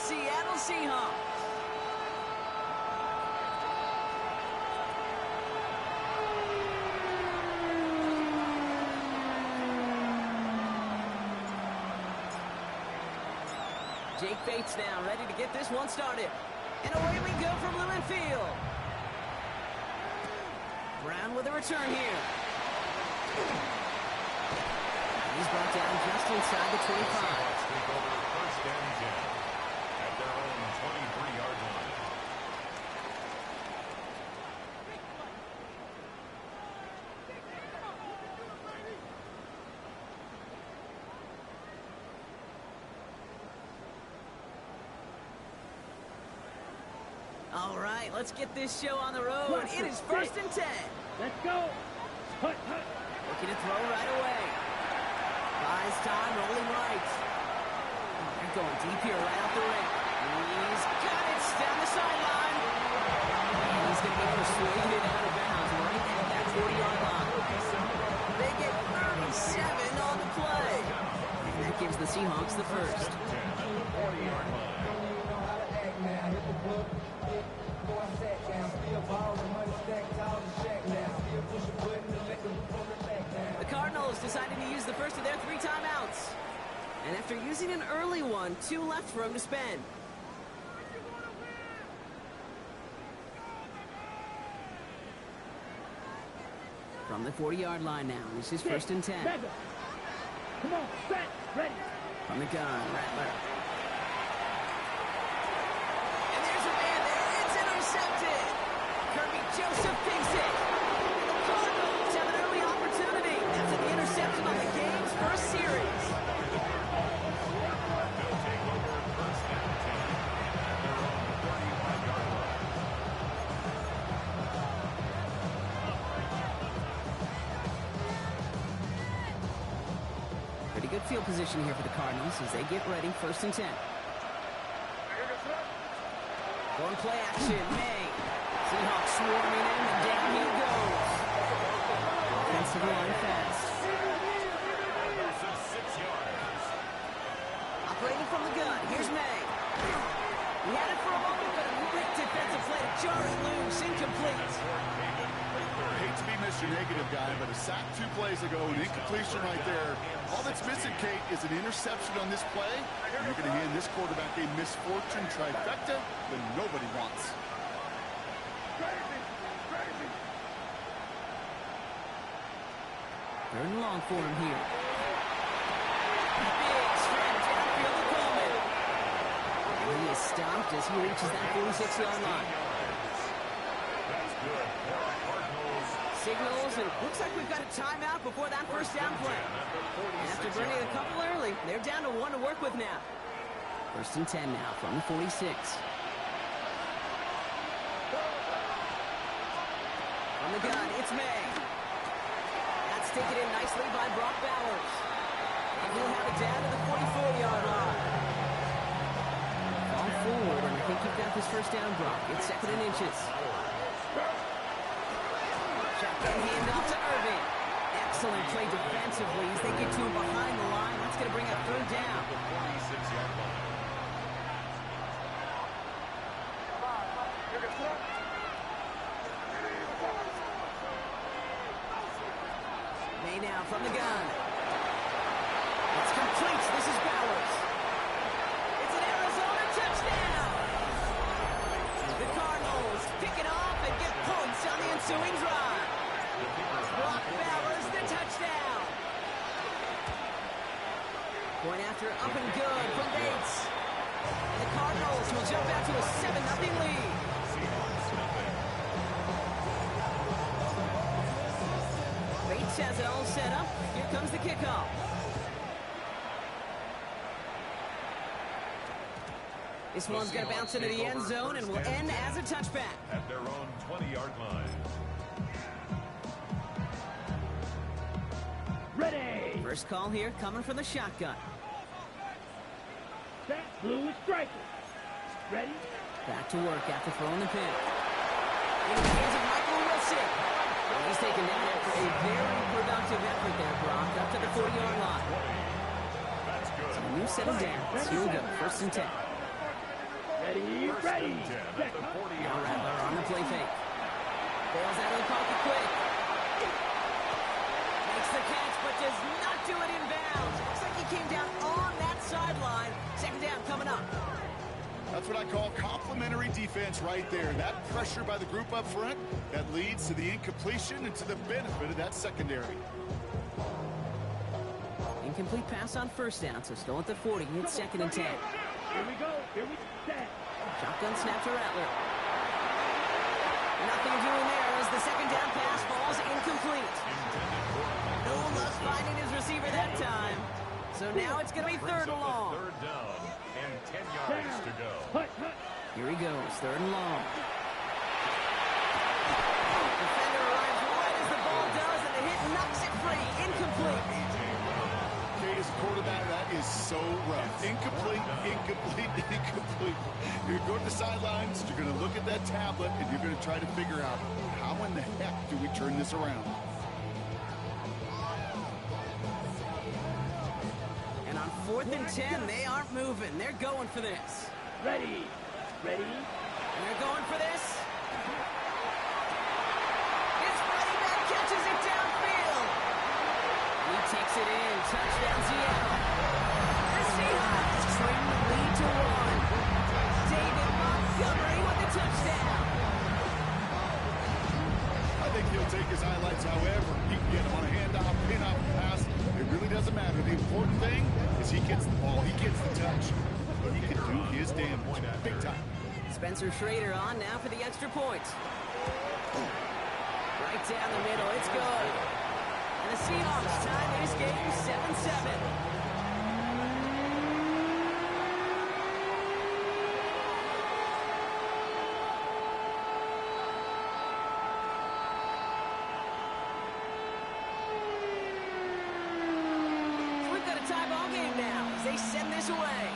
Seattle Seahawks. Jake Bates now, ready to get this one started. And away we go from Lumen Field. Brown with a return here. He's brought down just inside the 25. Take over first and 10 at their own 23-yard line. All right, let's get this show on the road. It is first and 10. Let's go. Looking to throw right away. Buys time, rolling right. Oh, they're going deep here, right off the ring. He's got it down the sideline. And he's going to be persuaded out of bounds right at that 40-yard line. They get 37 on the play. And that gives the Seahawks the first. 40-yard line. The Cardinals decided to use the first of their 3 timeouts. And after using an early one, 2 left for him to spend. From the 40-yard line now, this is first and 10. Come on, set, ready. From the gun, Rattler. And there's a man there. It's intercepted. Kirby Joseph picks it. The Cardinals have an early opportunity. That's an interception on the game's first series. They'll take over first and 10 at their own 35-yard line. Pretty good field position here for the Cardinals as they get ready, first and 10. Going play action, May. Seahawks swarming in, and down he goes. Offensive line fast. Versus 6 yards. Operating from the gun, here's May. He had it for a moment, but a quick defensive play to Charles loose, incomplete. I hate to be Mr. Negative guy, but a sack 2 plays ago, an incompletion right there. All that's missing, Kate, is an interception on this play. And you're going to hand this quarterback a misfortune trifecta that nobody wants. Third and long for him here. Big strike downfield to Coleman. And he is stopped as he reaches that 46-yard line. That's good for our Cardinals. Signals, and looks like we've got a timeout before that first down play. After burning a couple early, they're down to 1 to work with now. First and 10 now from the 46. On the gun, it's May. That's taken in nicely by Brock Bowers. And he'll have it down to the 44-yard line. Fall forward, and I think you've got this first down, Brock. It's 2nd and inches. Shotgun handoff to Irving. Excellent play defensively as they get to him behind the line. That's going to bring up 3rd down. The 46-yard line. May now from the gun. It's complete. This is Bowers. It's an Arizona touchdown. The Cardinals pick it off and get points on the ensuing drive. Brock Bowers, the touchdown. Point after up and good from Bates. And the Cardinals will jump out to a 7-0 lead. Bates has it all set up. Here comes the kickoff. This one's going to bounce into the end zone and will end as a touchback. At their own 20-yard line. Ready. First call here coming from the shotgun. Set, blue is striking. Ready. Back to work after throwing the pick. In the hands of Michael Wilson. And he's taken down after a very productive effort there, Brock, up to the 40-yard line. That's good. So you set him down. Here we go, first and 10. Ready, First ready. and 10 at Set, the huh? 40-yard Now Rattler line. on the play fake. Bails out of the pocket quick. Makes the catch, but does not do it in bounds. Looks like he came down on that sideline. Second down coming up. That's what I call complimentary defense right there. That pressure by the group up front, that leads to the incompletion and to the benefit of that secondary. Incomplete pass on first down, so still at the 40. It's second and 10. Here we go. Here we set. Shotgun snap to Rattler. Nothing doing there as the second down pass falls incomplete. No luck finding his receiver that time. So now it's going to be third and long. Third down and 10 yards to go. Hut, hut. Here he goes, third and long. Defender arrives right as the ball does, and the hit knocks it free. Incomplete. Kate, as a quarterback, that is so rough. Incomplete, incomplete, incomplete. You're going to go to the sidelines, you're going to look at that tablet, and you're going to try to figure out how in the heck do we turn this around. And on fourth and 10, they aren't moving. They're going for this. Ready, ready. And they're going for this. His running back catches it downfield. He takes it in. Touchdown, Seattle. The Seahawks trim the lead to 1. David Montgomery with the touchdown. I think he'll take his highlights however. He can get him on a handoff, pin-off, pass. It really doesn't matter. The important thing is he gets the ball. He gets the touch. But he can do his damage. Big time. Spencer Schrader on now for the extra point. Right down the middle. It's good. And the Seahawks tie this game 7-7. So we've got a tie ball game now as they send this away.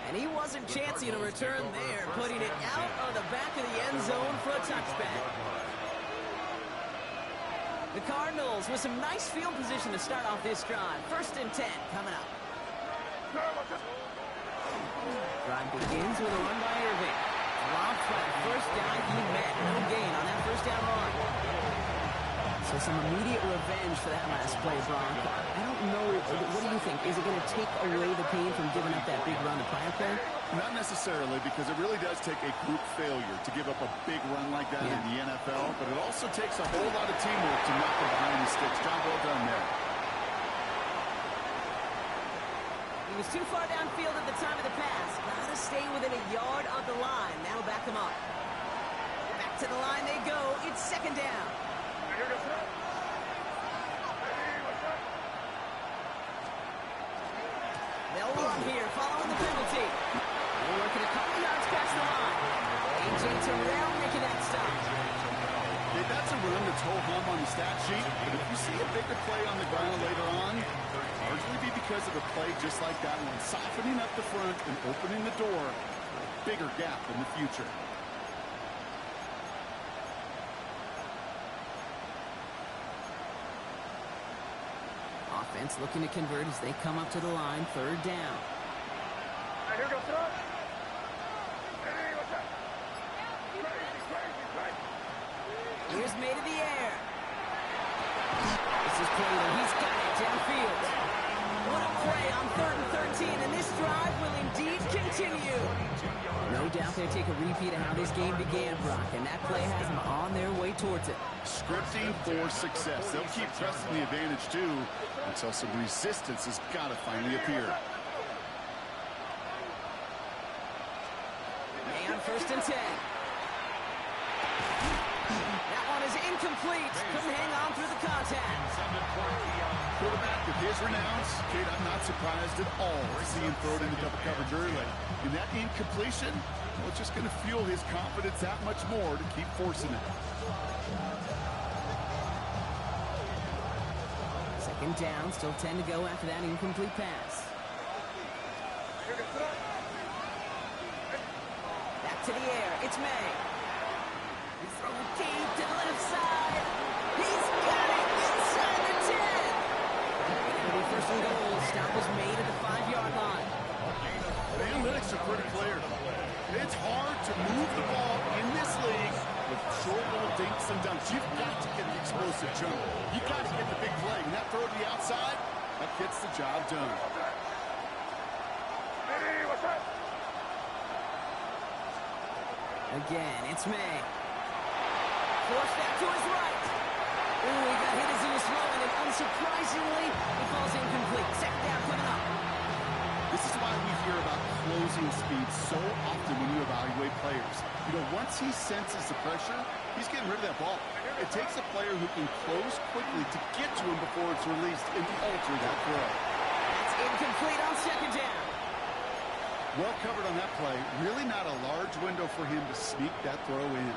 And he wasn't chancing a return there, putting it out of the back of the end zone for a touchback. The Cardinals with some nice field position to start off this drive. First and 10 coming up. Drive begins with a run by Irving. Dropped by the first guy he met. No gain on that first down run. So some immediate revenge for that last play, Brock. I don't know. What do you think? Is it going to take away the pain from giving up that big run to prior play? Not necessarily, because it really does take a group failure to give up a big run like that in the NFL, but it also takes a whole lot of teamwork to knock them behind the sticks. Job well done there. He was too far downfield at the time of the pass. Got to stay within a yard of the line. That'll back him up. Back to the line they go. It's second down. They'll run here following the penalty. They're working a couple yards past the line. A.J. Terrell making that stop. Hey, that's a run that's ho-hum on the stat sheet, but if you see a bigger play on the ground later on, largely be because of a play just like that one, softening up the front and opening the door for a bigger gap in the future. Offense looking to convert as they come up to the line. Third down. Here's made in the air. This is Prater. He's got it downfield. What a play on 3rd and 13, and this drive will indeed continue. No doubt they take a repeat of how this game began, Brock, and that play has them on their way towards it. Scripting for success. They'll keep pressing the advantage, too, until some resistance has got to finally appear. May on 1st and 10. That one is incomplete. Couldn't hang on through the contact. Quarterback with his renounce, Kate, I'm not surprised at all to see him throw it into double coverage early. And that incompletion, well, it's just going to fuel his confidence that much more to keep forcing it. Second down, still 10 to go after that incomplete pass. Back to the air, it's May. He's throwing deep to the left side. He's got it inside the 10. It'll be first and goal. Stop was made at the 5 offense, you've got to get the explosive jump. You've got to get the big play. And that throw to the outside, that gets the job done. Again, it's May. Forced back to his right. Ooh, he got hit as he was throwing, and unsurprisingly, he falls incomplete. Second down coming up. This is why we hear about closing speed so often when you evaluate players. You know, once he senses the pressure, he's getting rid of that ball. It takes a player who can close quickly to get to him before it's released and alter that throw. That's incomplete on second down. Well covered on that play. Really not a large window for him to sneak that throw in.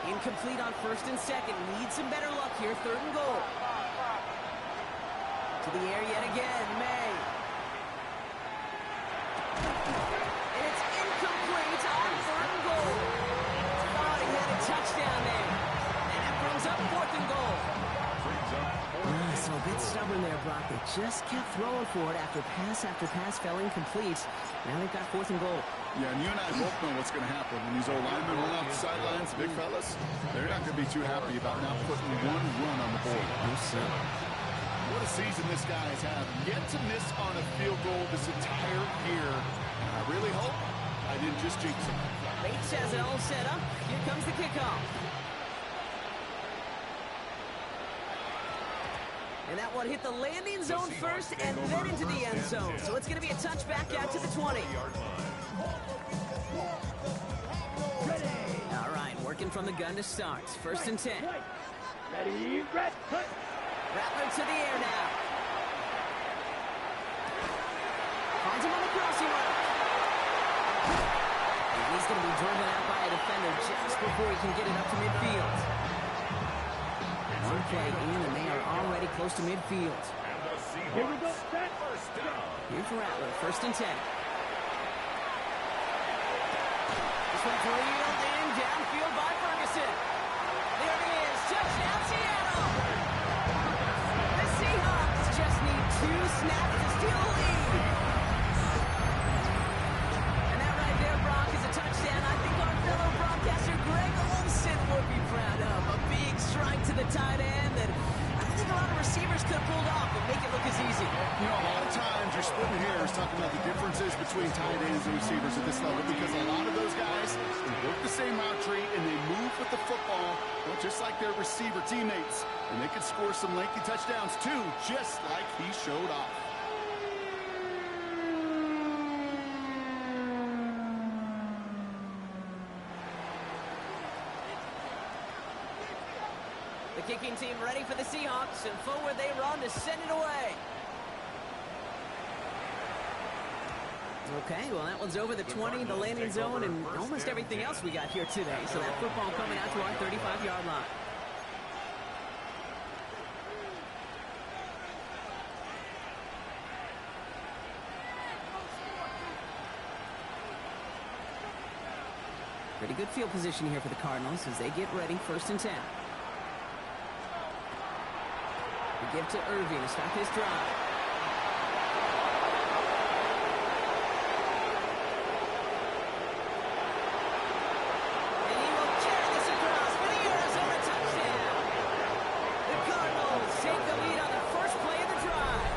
Incomplete on first and second. Need some better luck here. Third and goal. To the air yet again. May. And it's incomplete on third and goal. Thought he had a touchdown there. And that brings up fourth and goal. So a bit stubborn there, Brock. They just kept throwing for it after pass fell incomplete. Now they've got fourth and goal. Yeah, and you and I both know what's going to happen. When these old linemen run off the sidelines, big fellas, they're not going to be too happy about not putting one run on the board. No, sir. What a season this guy has had. Yet to miss on a field goal this entire year. And I really hope I didn't just jinx him. Bates has it all set up. Here comes the kickoff. And that one hit the landing zone first and then into the end zone. So it's going to be a touchback out to the 20. All right, working from the gun to start. First and 10. Ready, red, cut. Rattler to the air now. Finds him on the crossing route. And he's going to be driven out by a defender just before he can get it up to midfield. One play in, and they are already close to midfield. Here we go, set. Here's Rattler, first and 10. This one's reeled in, downfield by Ferguson. There it is, touchdown Seattle! The Seahawks just need 2 snaps to steal a lead. And that right there, Brock, is a touchdown I think our fellow broadcaster Greg Olsen would be proud of. A big strike to the tight end that I don't think a lot of receivers could have pulled off and make it look as easy. You know, a lot of times you're splitting hairs talking about the differences between tight ends and receivers at this level because a lot of those guys, they work the same route tree and they move with the football, well, just like their receiver teammates. And they can score some lengthy touchdowns too, just like he showed off. The kicking team ready for the Seahawks, and forward they run to send it away. Okay, well, that one's over the 20, the landing zone, and almost everything else we got here today. So that football coming out to our 35-yard line. Pretty good field position here for the Cardinals as they get ready, first and 10. We give to Irving to start his drive. And he will carry this across for the Arizona touchdown. The Cardinals take the lead on the first play of the drive.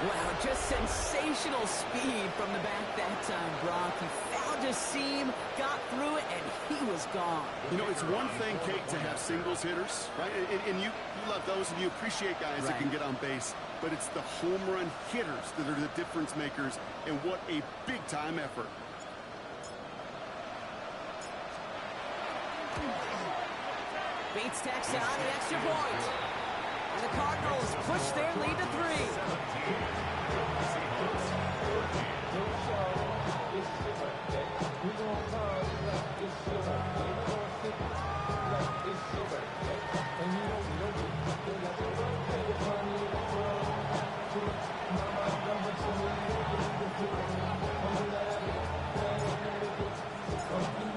Wow, just sensational speed from the back that time, Brock. He found a seam, got through it, and he was gone. You know, it's one thing, Kate, to have singles hitters, right? And you love those and you appreciate guys that can get on base. But it's the home run hitters that are the difference makers, and what a big-time effort. Bates tacks out an extra point. And the Cardinals push their lead to 3.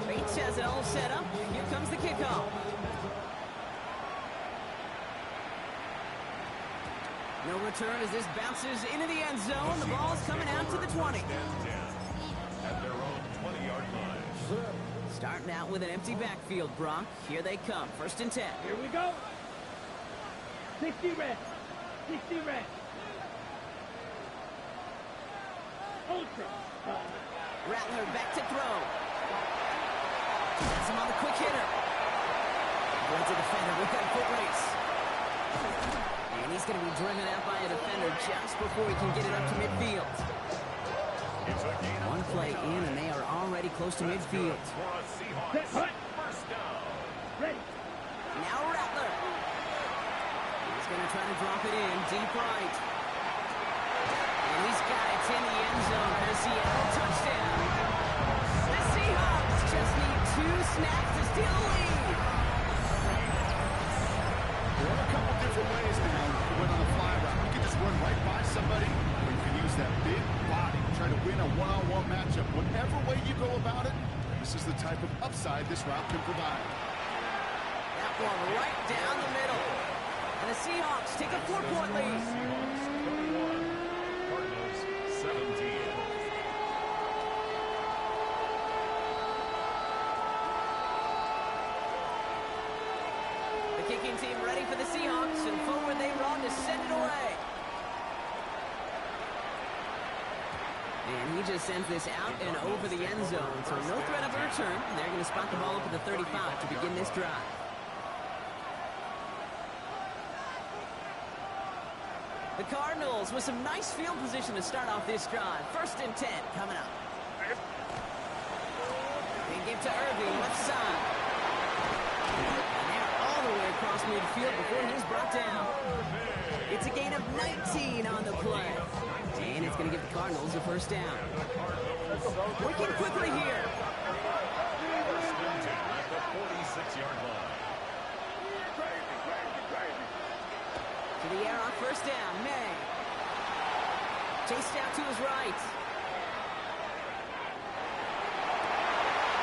Bates has it all set up. Here comes the kickoff. No return as this bounces into the end zone. The ball is coming out to the 20. At their own 20-yard line. Starting out with an empty backfield, Brock. Here they come. 1st and 10. Here we go. 60 red. 60 red. Ultra. Rattler back to throw. Gets him on the quick hitter. Runs a defender. We've got a foot race. And he's going to be driven out by a defender just before he can get it up to midfield. One play in, and they are already close to midfield. Set, hut. Ready. Now Rattler. He's going to try to drop it in deep right. And he's got it in the end zone for the Seattle touchdown. The Seahawks just need 2 snaps to steal the lead. There are a couple different ways now to win on a fly route. You can just run right by somebody, or you can use that big body to try to win a one-on-one matchup. Whatever way you go about it, this is the type of upside this route can provide. That one right down the middle. And the Seahawks take a 4-point lead. Cardinals 17. The kicking team ready for the Seahawks, and forward they run to send it away. And he just sends this out and over the end zone, so no threat of a return. They're going to spot the ball up at the 35 to begin this drive. The Cardinals with some nice field position to start off this drive. 1st and 10 coming up. They give to Irving, left side. And they're all the way across midfield before he's brought down. It's a gain of 19 on the play. And it's going to give the Cardinals a 1st down. Working quickly here. 1st and 10 at the 46-yard line. To the air on 1st down, May. Chased out to his right.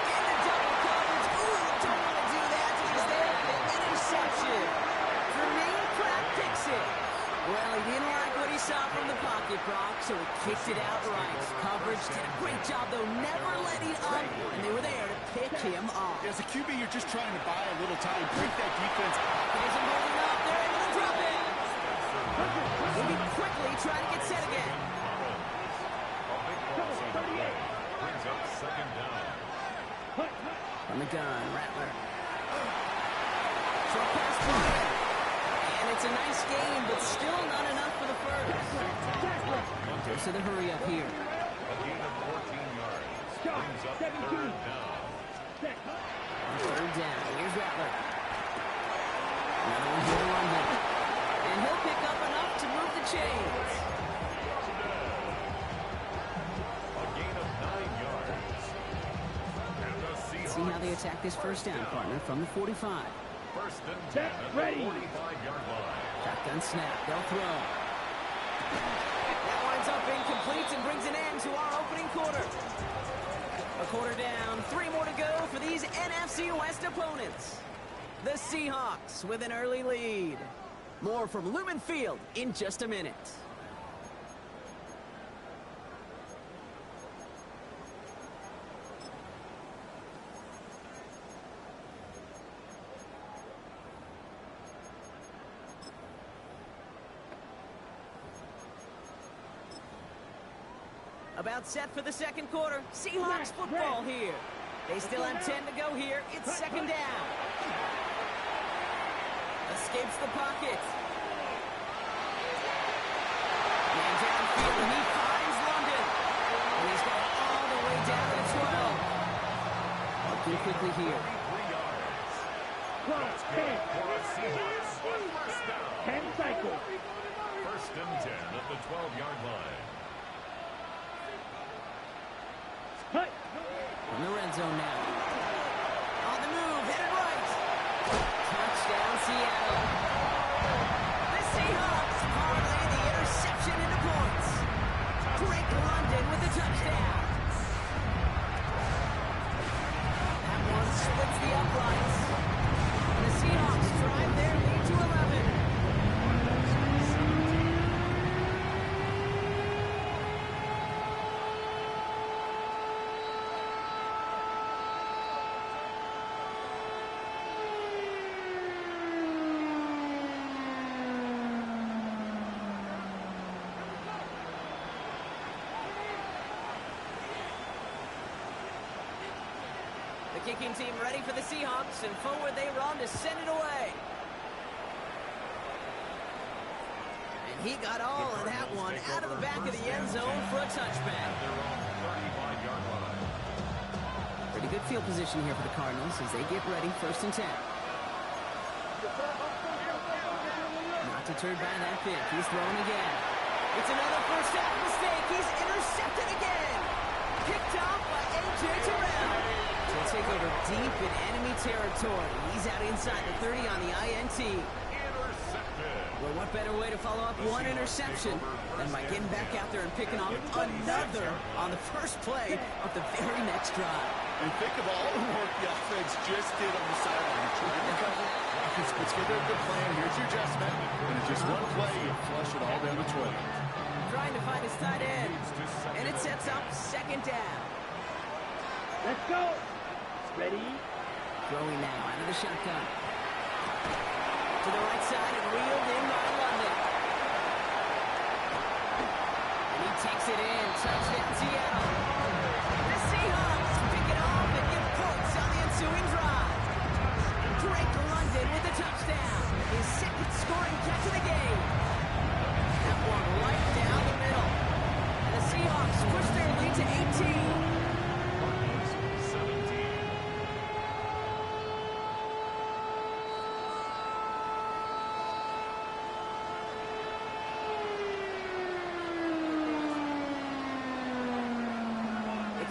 In the double coverage. Ooh, don't want to do that. He's there. Interception. Jermaine Pratt picks it. Well, he didn't like what he saw from the pocket, Brock, so he kicked it outright. Coverage did a great job, though, never letting up, and they were there to pick him off. As a QB, you're just trying to buy a little time, break that defense. It isn't holding up. They're able to drop it. We'll be quickly trying to get set again. A big loss on the play. Brings up 2nd down. From the gun, Rattler. Short pass play. And it's a nice game, but still not enough for the 1st. Goes to the hurry up here. A gain of 14 yards. Brings up 3rd down. 3rd down. Here's Rattler. Another one here to London. And he'll pick up enough to move the chains. A gain of 9 yards. And the Seahawks. See how they attack this 1st down, partner, from the 45. 1st and 10 at the 45-yard line. Shotgun snap. They'll throw. That winds up incomplete and brings an end to our opening quarter. A quarter down. 3 more to go for these NFC West opponents. The Seahawks with an early lead. More from Lumen Field in just a minute. About set for the 2nd quarter. Seahawks football here. They still have 10 to go here. It's 2nd down. Escapes the pocket. Man downfield, and he finds London. And he's got it all the way down to 12. Working quickly here. 12, 10. For the Seahawks. 1st down. 10 cycles. 1st and 10 at the 12-yard line. Hut. From the red zone now. On the move, headed right. Touchdown, Seattle. The Seahawks parlay the interception into points. Drake London with the touchdown. That one splits the uprights. And the Seahawks drive their lead to 11. kicking team ready for the Seahawks, and forward they run to send it away. And he got all of that one out of the back of the end zone for a touchback. Pretty good field position here for the Cardinals as they get ready, 1st and 10. Not deterred by that pick. He's throwing again. It's another first down mistake. He's intercepted again. Picked off by A.J. Terrell. He'll take over deep in enemy territory. He's out inside the 30 on the INT. Well, what better way to follow up one interception than by getting back out there and picking off another on the first play of the very next drive. And think of all the work the offense just did on the sideline. Trying to cover. Let's get a good plan. Here's your adjustment. And it's just one play. You flush it all down the 20. Trying to find his tight end. And it sets up 2nd down. Let's go. Ready? Throwing now out of the shotgun. To the right side and wheeled in by London. And he takes it in. Touchdown Seattle. The Seahawks pick it off and give points on the ensuing drive. Drake London with the touchdown. His 2nd scoring catch of the game. That one right down the middle. And the Seahawks push their lead to 18.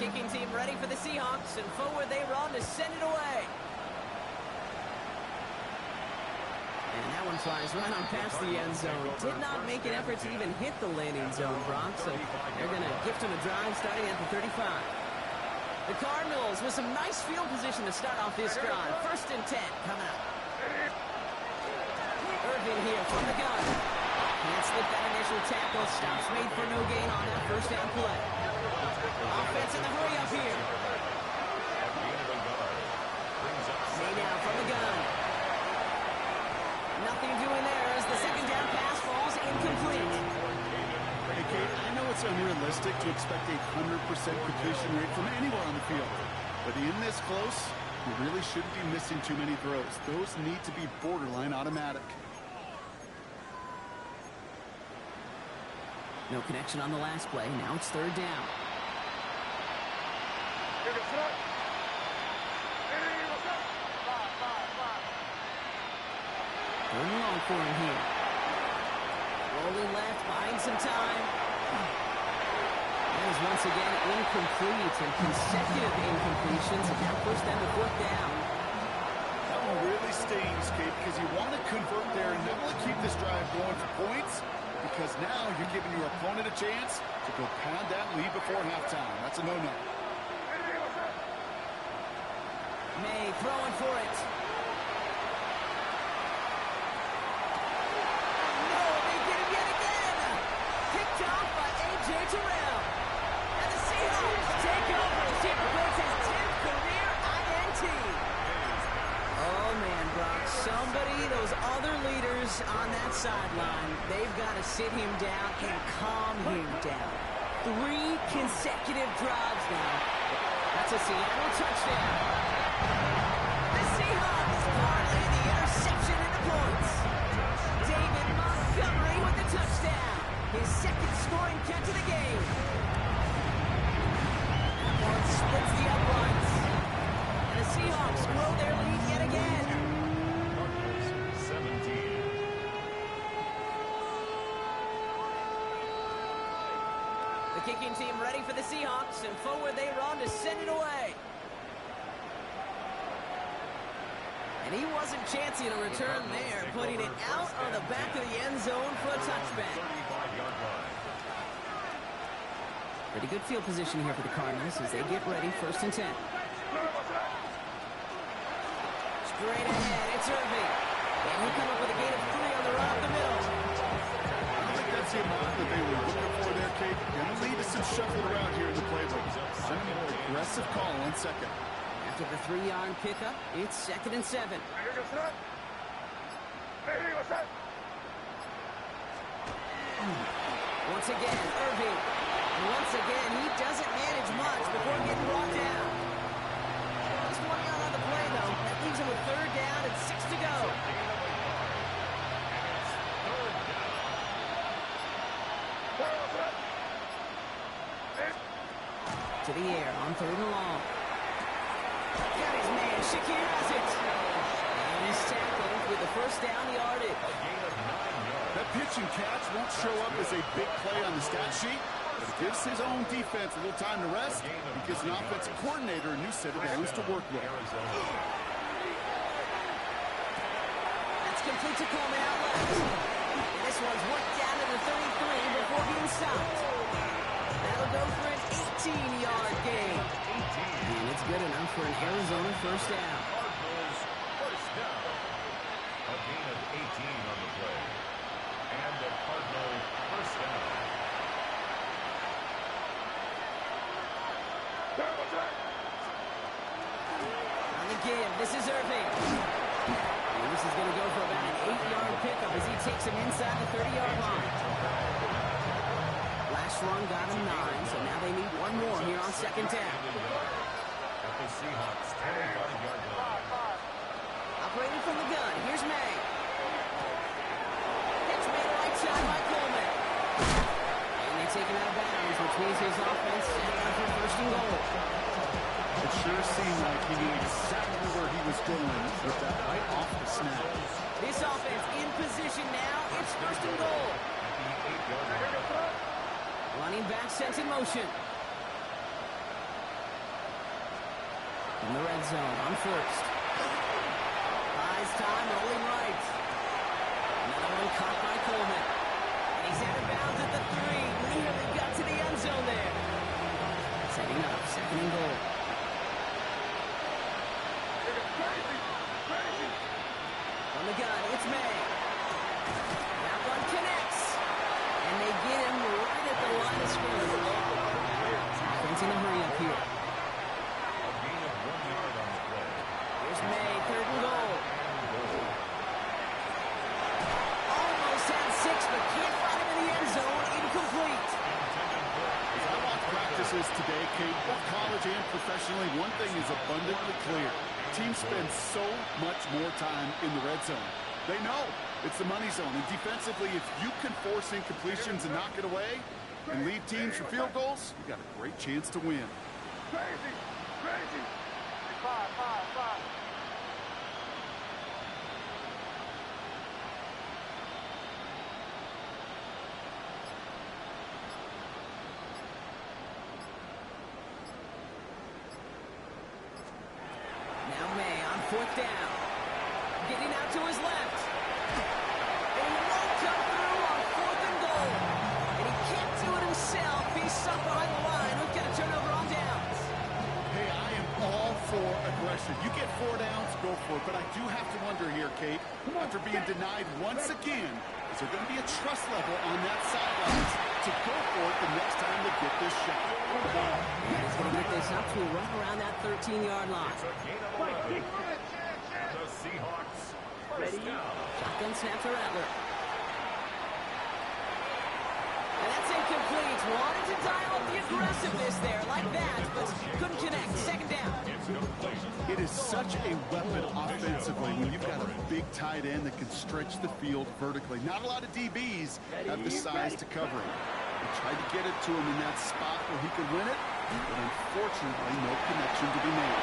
Kicking team ready for the Seahawks, and forward they run to send it away. And that one flies right on past the end zone. Did not make an effort to even hit the landing zone, Brock, so they're going to gift him a drive starting at the 35. The Cardinals with some nice field position to start off this drive. 1st and 10 coming up. Irvin here from the gun. Can't slip that initial tackle. Stops made for no gain on that 1st down play. Offense in the hurry up here. Say now from the gun. Nothing doing there as the 2nd down pass falls incomplete. Hey, Kate, I know it's unrealistic to expect a 100% completion rate from anywhere on the field. But in this close, you really shouldn't be missing too many throws. Those need to be borderline automatic. No connection on the last play. Now it's 3rd down. Third and long for him here. Rolling left, buying some time. That is once again incomplete and consecutive incompletions. And now push them to 4th down. That one really stings, Kate, because you want to convert there and not only keep this drive going for points, because now you're giving your opponent a chance to go pound that lead before halftime. That's a no-no. May throwing for it. No, they did it yet again. Picked off by A.J. Terrell. And the Seahawks take over. Jim Brooks his 10th career INT. Oh, man, Brock. Somebody, those other leaders on that sideline, they've got to sit him down and calm him down. 3 consecutive drives now. That's a Seattle touchdown. The Seahawks parlay the interception into points. David Montgomery with the touchdown. His 2nd scoring catch of the game. That one splits the uprights. And the Seahawks grow their lead yet again. 17. The kicking team ready for the Seahawks, and forward they run to send it away. And he wasn't chancing a return there, putting it out of the back of the end zone for a touchback. Pretty good field position here for the Cardinals as they get ready, 1st and 10. Straight ahead, it's Irving. And he'll come up with a gain of 3 on the run up the middle. I think that's the amount that they were looking for there, Kate. Going to lead to some shuffling around here in the playbook. Some more aggressive call on 2nd. After the 3-yard pickup, it's 2nd and 7. Once again, Irving. And once again, he doesn't manage much before getting brought down. Just 1 yard leaves him with third down and 6 to go. To the air on third and long. Got his man, Shakir has it. And he's tackled with the first down yardage. That pitch and catch won't show up as a big play on the stat sheet, but it gives his own defense a little time to rest. It gives an offensive coordinator a new set of downs to work with. That's complete to Coleman out left. And this one's worked down to the 33 before being stopped. That'll go for an 18-yard gain. And it's good enough for an Arizona first down. Cardinals first down. A gain of 18 on the play. And a Cardinal first down. On the give, this is Irving. And this is going to go for about an 8-yard pickup as he takes him inside the 30-yard line. Last run got him 9, so now they need one more here on second down. At the Seahawks 25-yard line. Operating from the gun, here's May. It's made right side by Coleman. And they take him out of bounds, which means his offense set up for first and goal. It sure seemed like he knew exactly where he was going with that right off the snap. This offense in position now. It's first and goal. Running back sent in motion. In the red zone on first. Buys time, rolling right. Another one caught by Coleman. And he's out of bounds at the 3. Nearly got to the end zone there. Setting up, second and goal. On the gun, it's May. That one connects. And they get him right at the line of scrimmage. Offense in a hurry up here. A gain of 1 yard on the play. Here's May, third and goal. Almost had 6, but can't find him in the end zone. Incomplete. As I watch practices today, Kate, both college and professionally, one thing is abundantly clear. Teams spend so much more time in the red zone. They know it's the money zone. And defensively, if you can force incompletions and knock it away and lead teams for field goals, you got a great chance to win. Crazy! Crazy! Five. Now May on fourth down. Getting out to his left. And he won't come through on fourth and goal. And he can't do it himself. He's stuck behind the line. We've got a turnover on downs. Hey, I am all for aggression. You get 4 downs, go for it. But I do have to wonder here, Kate, after being denied once again, is there going to be a trust level on that sideline to go for it the next time they get this shot? And he's going to get this up to right around that 13-yard line. It's a gain of 11. And the Seahawks first down. Shotgun snap to Rattler. And that's incomplete. Wanted to dial up the aggressiveness there like that, but couldn't connect. Second down. It's complete. It is such a weapon offensively when you've got a big tight end that can stretch the field vertically. Not a lot of DBs have the size to cover him. They tried to get it to him in that spot where he could win it, but unfortunately no connection to be made.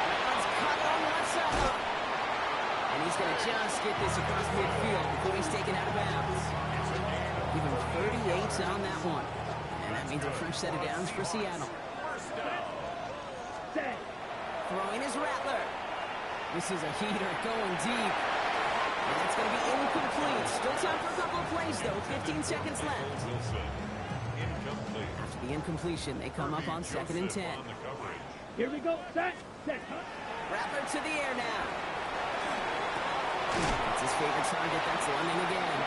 That one's cut on one side. And he's going to just get this across midfield before he's taken out of bounds. Give him 38 on that one. And that means a fresh set of downs for Seattle. First down. Throwing is Rattler. This is a heater going deep. And that's going to be incomplete. Still time for a couple of plays, though. 15 seconds left. Wilson. Incomplete. After the incompletion, they come up on second and 10. On the coverage. Here we go. Set. Rattler to the air now. It's his favorite target. That's London again.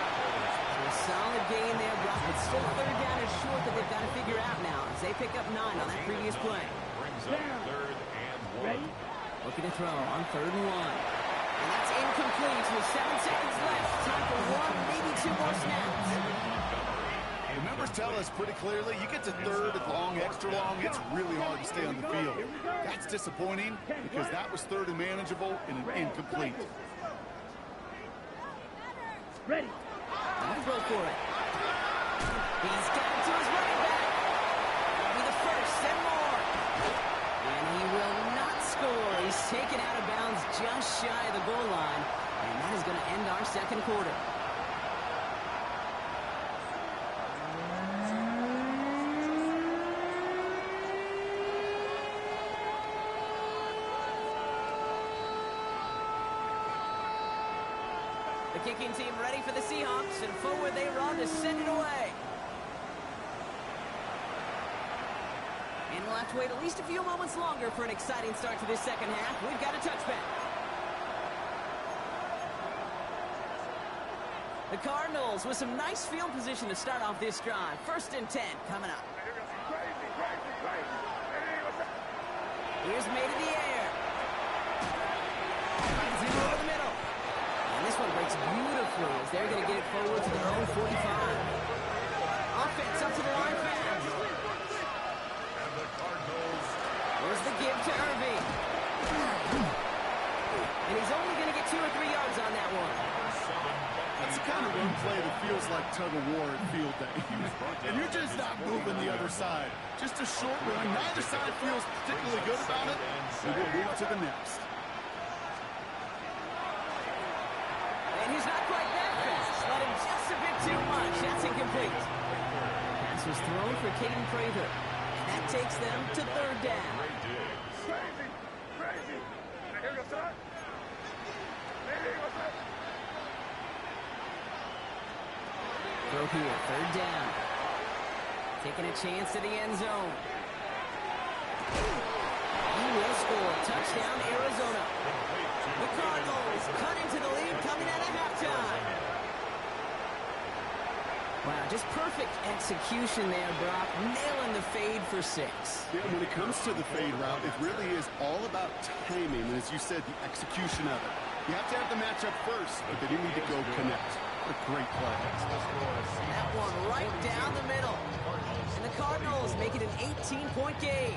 So a solid gain there, Brock, but still third down is short that they've got to figure out now as they pick up 9 on that previous play. Brings up third and 1. Ready? Looking to throw on third and 1. And that's incomplete with 7 seconds left. Time for 1, maybe 2 more snaps. Remember numbers tell us pretty clearly, you get to third and long, extra long, it's really hard to stay on the field. That's disappointing because that was third and manageable and an incomplete. Ready. I'll throw for it. He's got it to his running back. That'll be the first and more. And he will not score. He's taken out of bounds just shy of the goal line. And that is going to end our second quarter. The kicking team ready for the Seahawks, and forward they run to send it away. And we'll have to wait at least a few moments longer for an exciting start to this second half. We've got a touchback. The Cardinals with some nice field position to start off this drive. 1st and 10 coming up. Here's made in the air. Zero over the middle. And this one breaks beautifully as they're going to get it forward to their own 45. Offense up to the line fast. And the Cardinals. There's the give to Irving. And he's only going to get 2 or 3 yards on that one. That's the kind of run play that feels like tug-of-war at field day. And you're just not moving the other side. Just a short run. Neither side feels particularly good about it. And we'll move to the next. And he's not quite that fast. Let him just a bit too much. That's incomplete. Pass was thrown for Caden Prather. And that takes them to 3rd down. Throw here, 3rd down. Taking a chance to the end zone. He will score. Touchdown, Arizona. The Cardinals cut into the lead coming out of halftime. Wow, just perfect execution there, Brock. Nailing the fade for 6. Yeah, when it comes to the fade route, it really is all about timing. And as you said, the execution of it. You have to have the matchup first, but then you need to go connect. A great play. That one right down the middle. And the Cardinals make it an 18-point game.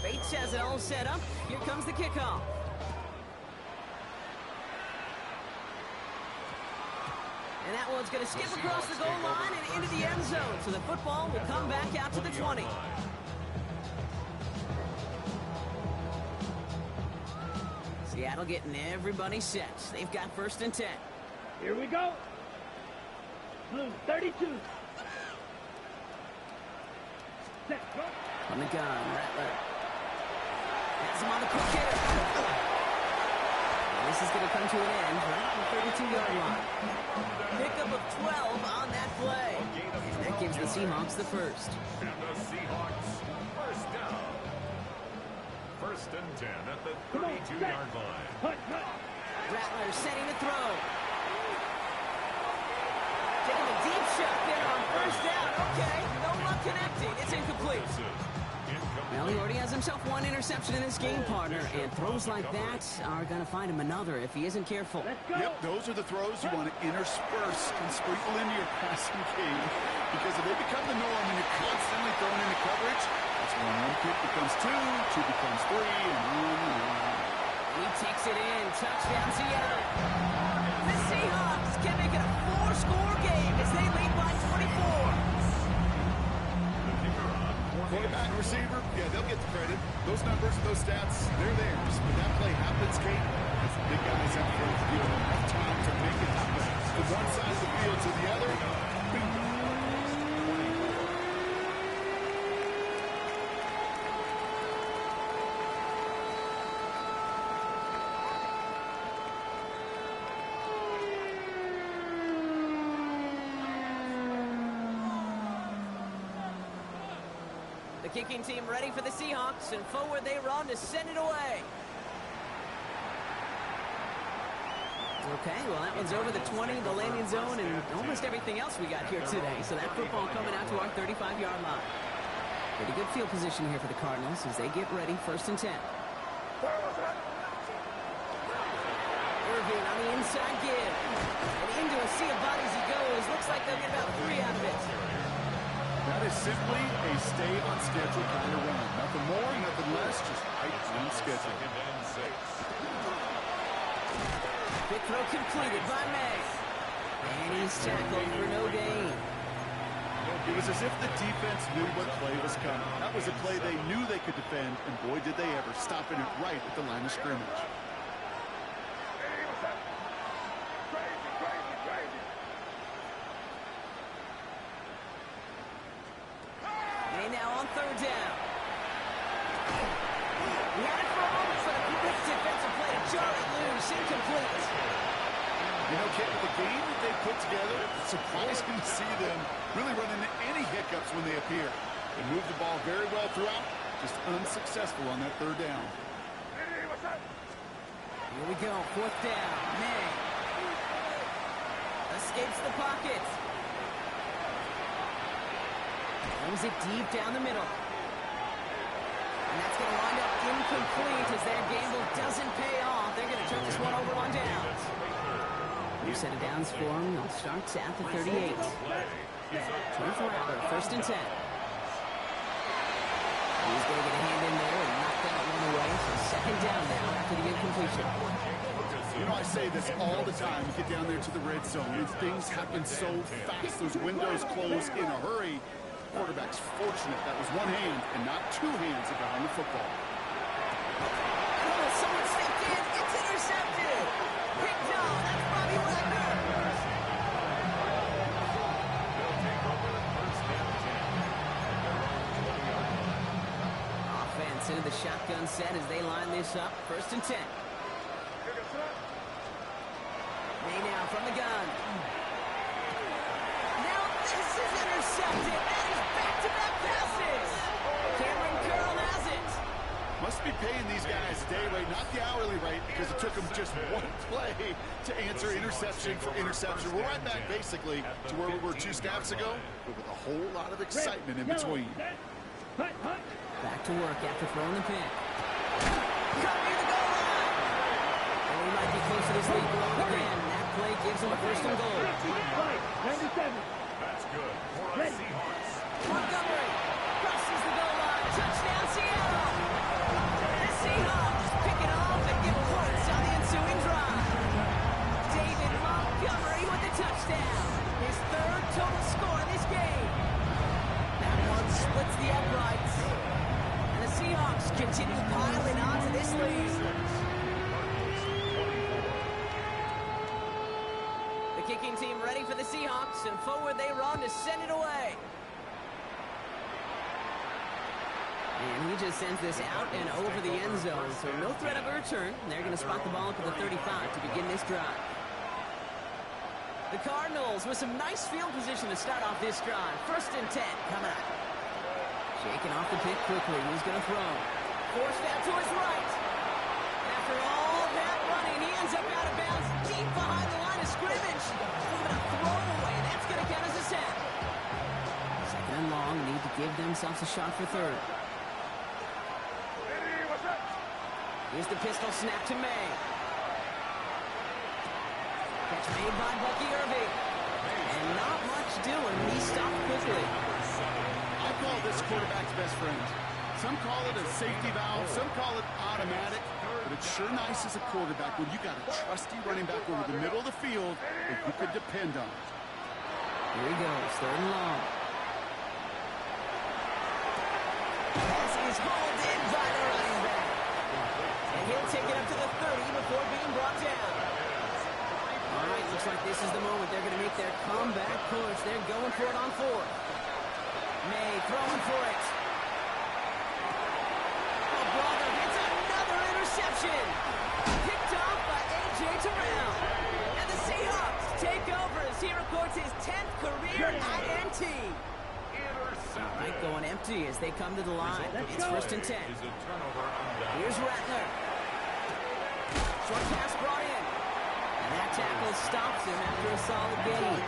Bates has it all set up. Here comes the kickoff. And that one's going to skip across the goal line and into the end zone. So the football will come back out to the 20. Seattle getting everybody set. They've got 1st and 10. Here we go. Blue, 32. Set, go. On the gun, Rattler. Has him on the quick hitter. And this is going to come to an end right on the 32-yard line. Pickup of 12 on that play. And that gives the Seahawks the first. And the Seahawks 1st down. 1st and 10 at the 32-yard line. Hut, hut. Rattler setting the throw. Taking a deep shot there on 1st down. Okay, no luck connecting. It's incomplete. Well, he already has himself 1 interception in this game, partner, and throws like that are going to find him another if he isn't careful. Let's go. Yep, those are the throws you want to intersperse and sprinkle into your passing game. Because if they become the norm and you're constantly throwing into coverage, that's when 1 kick becomes 2, 2 becomes 3, and on. He takes it in. Touchdown, Seattle. The Seahawks can make it a 4-score game as they lead by 24. Quarterback and receiver, yeah, they'll get the credit. Those numbers, those stats, they're theirs. When that play happens, Kate, as the big guys out there to give them enough time to make it happen. From one side of the field to the other, The kicking team ready for the Seahawks, and forward they run to send it away. Okay, well, that one's over the 20, the landing zone, and almost everything else we got here today. So that football coming out to our 35-yard line. Pretty good field position here for the Cardinals as they get ready, 1st and 10. Irving on the inside give. And into a sea of bodies he goes. Looks like they'll get about 3 out of it. That is simply a stay-on-schedule kind of run. Nothing more, nothing less, just right on schedule. Big throw completed by May. And he's tackled for no gain. It was as if the defense knew what play was coming. That was a play they knew they could defend, and boy, did they ever, stopping it right at the line of scrimmage. May now on 3rd down. He had it for a moment, but a quick defensive play to jar it loose, incomplete. You know, Kit, with the game that they put together, it's surprising to see them really run into any hiccups when they appear. They moved the ball very well throughout, just unsuccessful on that 3rd down. Here we go, 4th down. May escapes the pocket. Throws it deep down the middle. And that's going to wind up incomplete as their gamble doesn't pay off. They're going to turn this one over on downs. New set of downs for him. They'll start at the 38. Turns Rattler, 1st and 10. He's going to get a hand in there and knock that one away. So 2nd down now after the incompletion. You know, I say this all the time. You get down there to the red zone, and things happen so fast. Those windows close in a hurry. Quarterback's fortunate that was one hand and not 2 hands that got on the football. Oh, someone stepped in. It's intercepted. Picked off. That's Bobby Wagner. Offense into the shotgun set as they line this up. 1st and 10. May now from the gun. Now this is intercepted. That is back-to-back passes. Cameron Curl has it. Must be paying these guys a day rate, not the hourly rate, because it took them just one play to answer interception for interception. We're right back, basically, to where we were 2 snaps ago, but with a whole lot of excitement in between. Back to work after throwing the pick. Cut near the goal line. And we might be close to this lead blowing again. That play gives them a 1st and goal. 97. That's good for the Seahawks. Montgomery crosses the goal line. Touchdown, Seattle. The Seahawks pick it off and give points on the ensuing drive. David Montgomery with the touchdown. His 3rd total score in this game. That one splits the uprights. And the Seahawks continue piling onto this lead. The kicking team ready for the Seahawks, and forward they run to send it away. And he just sends this out and over the end zone, so no threat of a return. They're going to spot the ball up at the 35 to begin this drive. The Cardinals with some nice field position to start off this drive. 1st and 10 coming up. Shaking off the pick quickly. He's going to throw. Forced out to his right. After all that running, he ends up out of bounds deep behind the line of scrimmage. But a throwaway. That's going to count as a sack. 2nd and long. Need to give themselves a shot for 3rd. Here's the pistol snap to May. Catch made by Bucky Irving. And not much doing. He stopped quickly. I call this quarterback's best friend. Some call it a safety valve, some call it automatic, but it's sure nice as a quarterback when you got a trusty running back over the middle of the field that you could depend on. Here he goes, 3rd and long. Pass is hauled in by the running back. And he'll take it up to the 30 before being brought down. All right, looks like this is the moment they're going to make their comeback push. They're going for it on 4th. May throwing for it. Oh, brother, it's another interception. Picked off by A.J. Terrell. And the Seahawks take over as he records his 10th career INT. All right, going empty as they come to the line. It's 1st and 10. Here's Rattler. Short pass brought in. And that tackle stops him after a solid gain.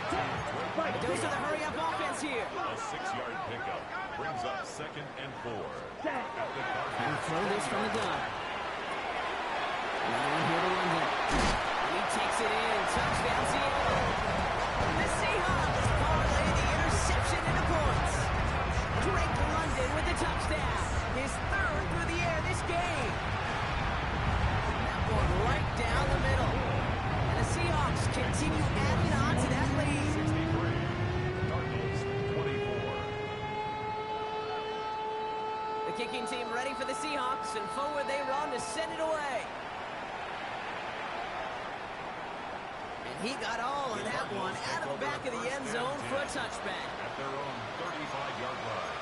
It goes to the hurry-up offense here. A 6-yard pickup brings up 2nd and 4. And throw this from the gun. Another one here to London. And he takes it in. Touchdown, Seattle. The Seahawks parlay the interception into points. Drake London with the touchdown. His 3rd through the air this game. That one right down the middle. And the Seahawks continue adding on to that lead. 63. Cardinals 24. The kicking team ready for the Seahawks, and forward they run to send it away. And he got all of that one out of the back of the end zone for a touchback. At their own 35-yard line.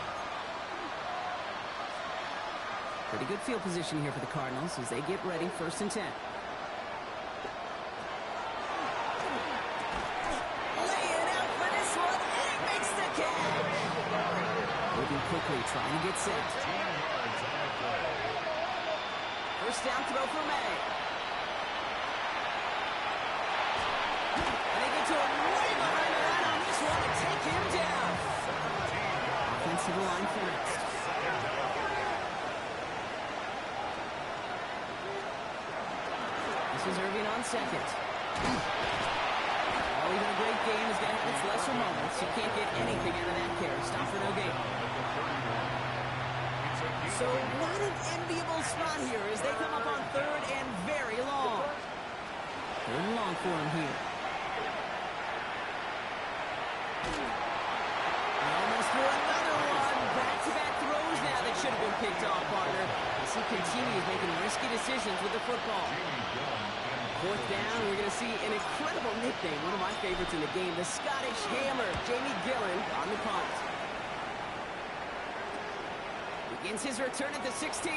Pretty good field position here for the Cardinals as they get ready, 1st and 10. Laying out for this one, and he makes the catch. Moving quickly, trying to get set. 15 yards on the play. 1st down throw for May. And they get to him way behind the line on this one to take him down. Offensive line fast. This is Irving on 2nd. Oh, even a great game is going to have its lesser moments. You can't get anything out of that carry. Stop for no gain. So not an enviable spot here as they come up on 3rd and very long. 3rd and long for him here. Almost threw another one. Back-to-back throws now that should have been picked off, partner. As he continues making risky decisions with the football. 4th down, we're going to see an incredible nickname, one of my favorites in the game, the Scottish Hammer, Jamie Gillen on the punt. Begins his return at the 16.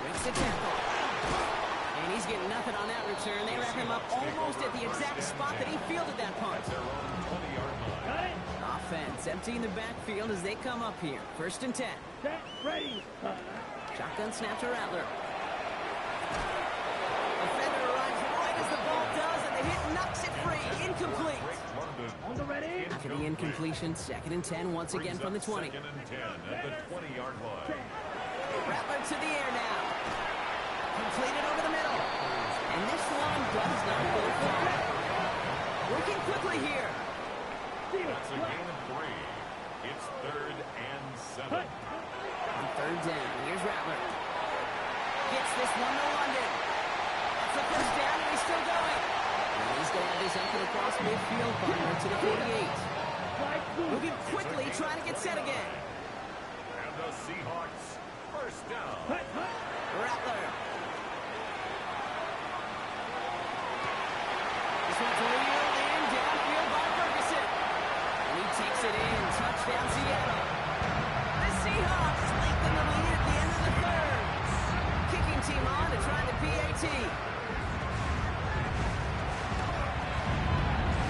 Breaks the tackle. And he's getting nothing on that return. They wrap him up almost at the exact spot that he fielded that punt. Offense emptying the backfield as they come up here. 1st and 10. Set, ready. Shotgun snap to Rattler. Defender arrives right as the ball does, and the hit knocks it free. Incomplete. On the ready. After the incompletion, 2nd and 10 once again from the 20. 2nd and 10 at the 20-yard line. Rattler to the air now. Completed over the middle. And this one does not go far. Working quickly here. That's a gain of 3. It's 3rd and 7. On 3rd down, here's Rattler. Gets this one to London. That's the 1st down, and he's still going. And he's going to have this effort across midfield, partner to the 48. Moving quickly, trying to get set again. And the Seahawks 1st down. Rattler. This one's reeled in, downfield by Ferguson. And he takes it in, touchdown Seattle. The Seahawks lengthen the lead at the end of the 3rd. Kicking team on to try the PAT.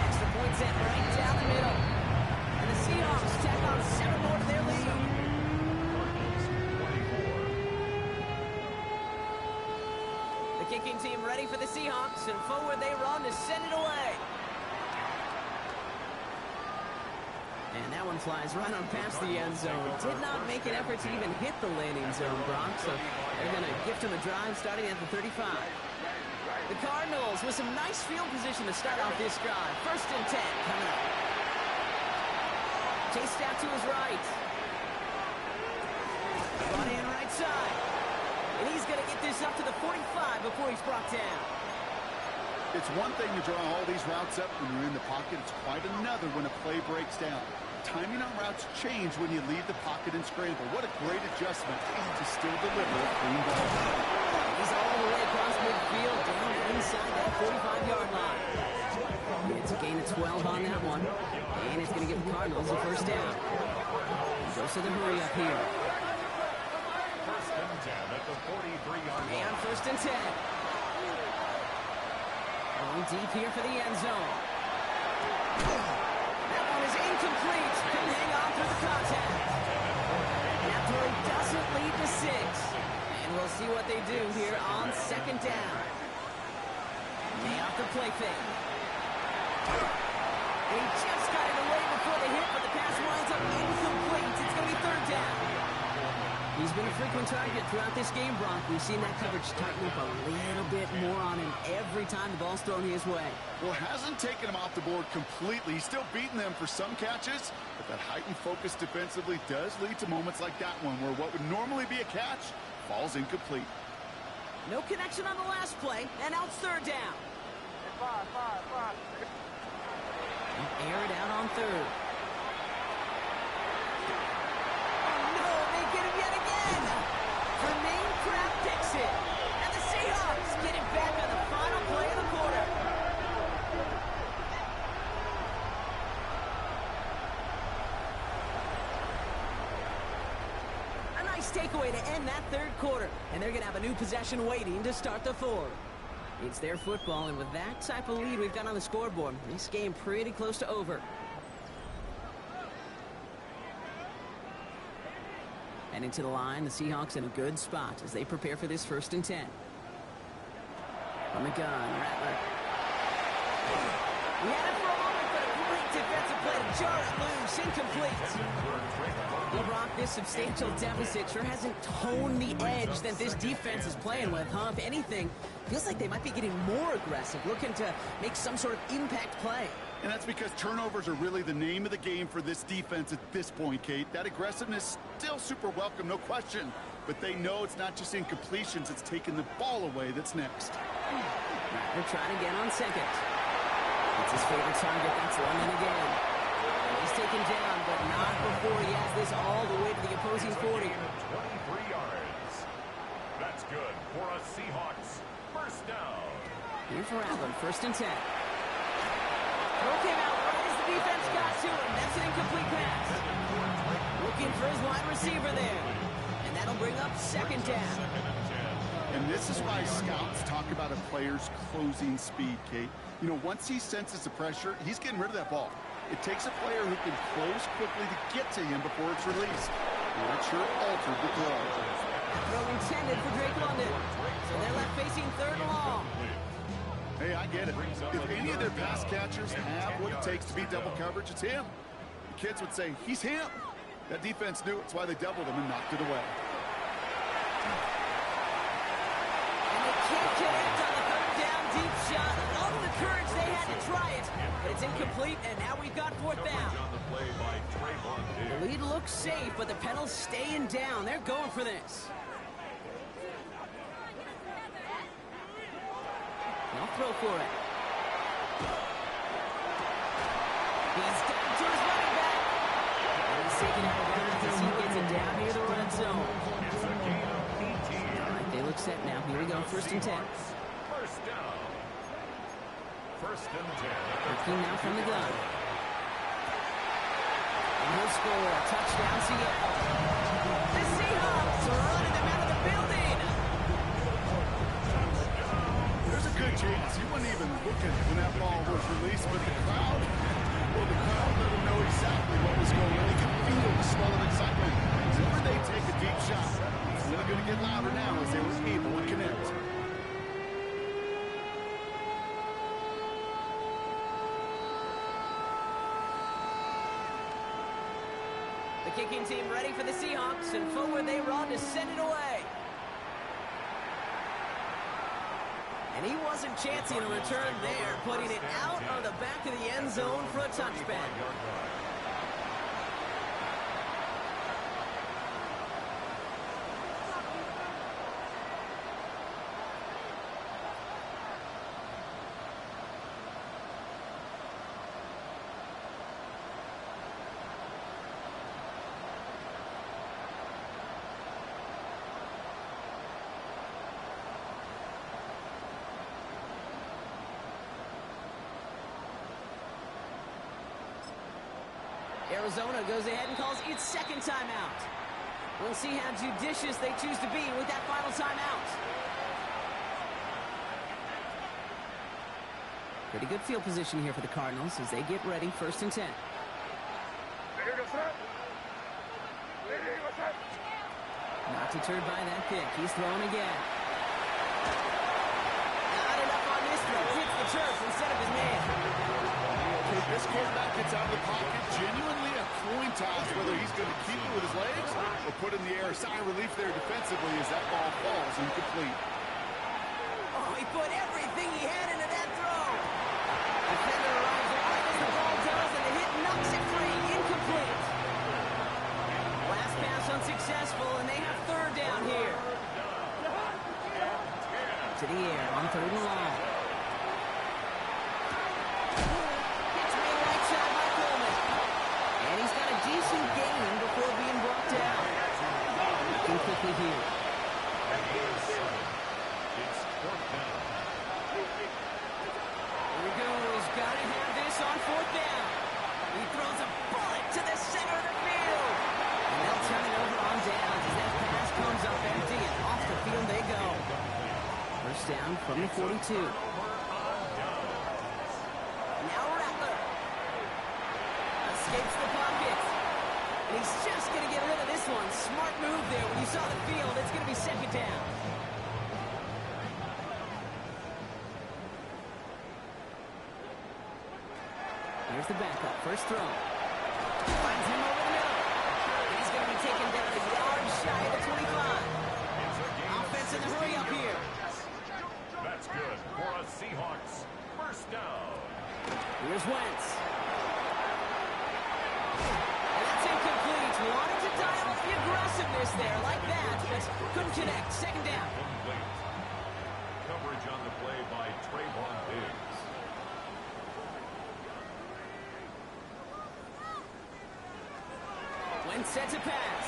Extra point set right down the middle. And the Seahawks tack on 7 more to their lead. The kicking team ready for the Seahawks, and forward they run to send it away. And that one flies right on past the end zone. Did not make an effort to even hit the landing zone, Brock, so they're going to gift him a drive starting at the 35. The Cardinals with some nice field position to start off this drive. 1st and 10 coming up. Chased out to his right. Brought in right side. And he's going to get this up to the 45 before he's brought down. It's one thing to draw all these routes up when you're in the pocket. It's quite another when a play breaks down. Timing on routes change when you leave the pocket and scramble. What a great adjustment to still deliver a clean ball. He's all the way across midfield, down inside that 45-yard line. It's a gain of 12 on that one. And it's going to give the Cardinals a 1st down. Goes to the hurry up here. 1st and 10 at the 43-yard line. And 1st and 10. Going deep here for the end zone. That one is incomplete. Couldn't hang on through the contact. That throw doesn't lead to 6. And we'll see what they do here on 2nd down. They off the play fake. He just got it away before the hit, but the pass winds up incomplete. It's going to be third down. He's been a frequent target throughout this game, Brock. We've seen that coverage tighten up a little bit more on him every time the ball's thrown his way. Well, hasn't taken him off the board completely. He's still beating them for some catches, but that heightened focus defensively does lead to moments like that one where what would normally be a catch falls incomplete. No connection on the last play, and now it's third down. Air it out on third. Oh, no, they get him yet again. Jermaine Pratt picks it. And the Seahawks get it back on the final play of the quarter. A nice takeaway to end that third quarter. And they're going to have a new possession waiting to start the fourth. It's their football, and with that type of lead we've got on the scoreboard, this game pretty close to over. And into the line, the Seahawks in a good spot as they prepare for this 1st and 10. On the gun, Rattler. He had it for a moment, but a great defensive play to jar it loose, incomplete. Well, Brock, this substantial deficit sure hasn't toned the edge that this defense is playing with, huh? If anything, feels like they might be getting more aggressive, looking to make some sort of impact play. And that's because turnovers are really the name of the game for this defense at this point, Kate. That aggressiveness still super welcome, no question. But they know it's not just incompletions, it's taking the ball away that's next. Rattler trying again on second. It's his favorite target. That's London again. He's taken down, but not before he has this all the way to the opposing 40. 23 yards. That's good for a Seahawks first down. Here for Rattler, 1st and 10. Throw came out right as the defense got to him. That's an incomplete pass. Looking for his wide receiver there. And that'll bring up 2nd down. And this is why scouts talk about a player's closing speed, Kate. You know, once he senses the pressure, he's getting rid of that ball. It takes a player who can close quickly to get to him before it's released. And that sure altered the throw. Throw intended for Drake London. So they're left facing 3rd and long. Hey, I get it. If any of their pass catchers have what it takes to beat double coverage, it's him. The kids would say, he's him. That defense knew it's why they doubled him and knocked it away. And they can't connect on the 3rd down deep shot. Love the courage they had to try it. But it's incomplete, and now we've got 4th down. The lead looks safe, but the Penals staying down. They're going for this. They'll throw for it. He's down to his running back. And he's taking out of bounds as he gets it down near the red zone. All right, they look set now. Here we go, 1st and 10. First down. 1st and 10. Looking now from the gun. And he'll score a touchdown, Seattle. The Seahawks are running them out of the building. There's a good chance he wasn't even looking when that ball was released, but the crowd let him know exactly what was going on. He could feel the swell of excitement. Whenever they take a deep shot, it's only going to get louder now as they were able to connect. The kicking team ready for the Seahawks, and forward they run to send it away. And he wasn't chancing a return there, putting it out on the back of the end zone for a touchback. Arizona goes ahead and calls its 2nd timeout. We'll see how judicious they choose to be with that final timeout. Pretty good field position here for the Cardinals as they get ready, 1st and 10. Not deterred by that pick. He's throwing again. Not enough on this throw hits the turf instead of his man. This quarterback gets out of the pocket, genuinely a coin toss, whether he's going to keep it with his legs or put it in the air. Sigh of relief there defensively as that ball falls incomplete. Oh, he put everything he had into that throw. Defender arrives right as the ball does, and the hit knocks it free. Incomplete. Last pass unsuccessful, and they have third down here. To the air on third and long. Gets made right side by Coleman. And he's got a decent gain before being brought down. Looking quickly here. It's fourth down. Here he goes. Got to have this on fourth down. He throws a bullet to the center of the field. And they'll turn it over on downs as that pass comes up empty, and off the field they go. First down from the 42. Now Rattler. Escapes the pocket. And he's just going to get rid of this one. Smart move there. When you saw the field, it's going to be second down. Here's the backup. First throw. Finds him over the middle. And he's going to be taken down a yard shy of the 25. Offense in the hurry up here. That's good for a Seahawks first down. Here's Wentz. And that's incomplete. Wanted to dial up the aggressiveness there like that, but couldn't connect. Second down. Complete. Coverage on the play by Trayvon Diggs. Wentz sets a pass.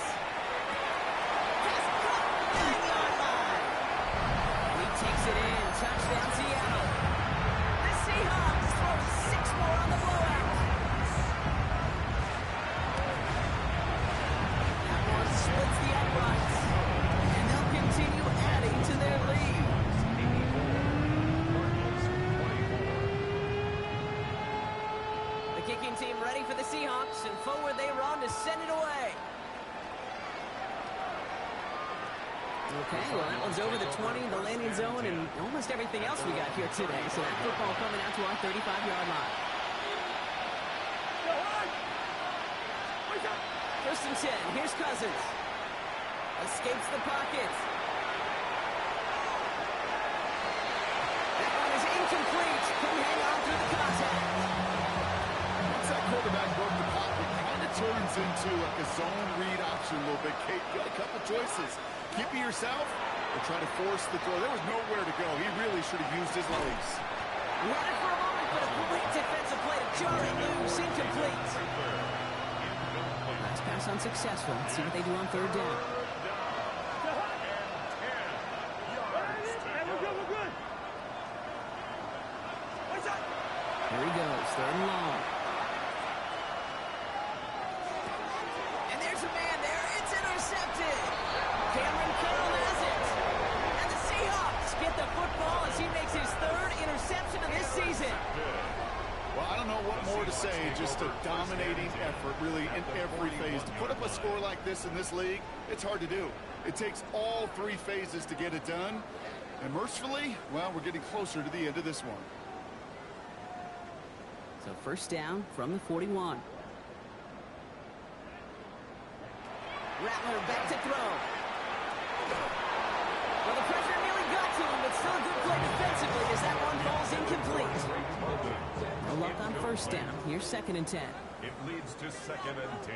Pass caught. 9-yard line. And he takes it in. Touchdown Seattle. The Seahawks throw 6 more on the blowout. That one splits the uprights. And they'll continue adding to their lead. The kicking team ready for the Seahawks, and forward they run to send it away. Okay, well, that one's over the 20, the landing zone, and almost everything else we got here today. So that football coming out to our 35-yard line. First and 10. Here's Cousins. Escapes the pocket. That one is incomplete. Couldn't hang on through the contact. Once that quarterback broke the pocket, kind of turns into like a zone read option a little bit. Kate, you got a couple choices. Keep it yourself or try to force the throw. There was nowhere to go. He really should have used his legs. Had it for a moment, but a great defensive play to jar it loose. Incomplete. Last pass unsuccessful. Let's see what they do on third down. Here he goes, third and long. And there's a man there. It's intercepted. Cameron Curl has it. And the Seahawks get the football as he makes his third interception of this season. Well, I don't know what more to say. Just a dominating effort, really, in every phase. To put up a score like this in this league, it's hard to do. It takes all 3 phases to get it done. And mercifully, well, we're getting closer to the end of this one. So first down from the 41. Rattler back to throw. Well, the pressure nearly got to him, but still a good play defensively as that one falls incomplete. No luck on first down. Here's second and 10. It leads to second and 10.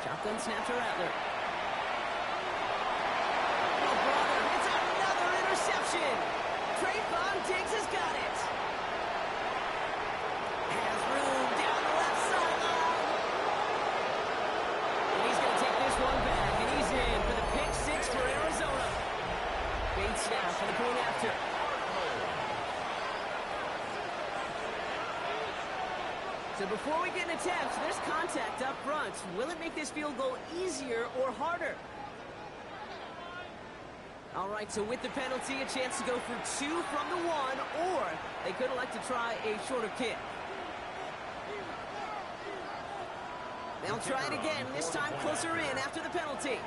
Shotgun snap to Rattler. Oh, brother, it's another interception. Trayvon Diggs has got it. Has room down the left sideline. And he's going to take this one back, and he's in for the pick 6 for Arizona. Bates now for the point after. So before we get an attempt, there's contact up front. Will it make this field goal easier or harder? All right, so with the penalty, a chance to go for 2 from the 1, or they could elect to try a shorter kick. They'll try it again, this time closer in after the penalty.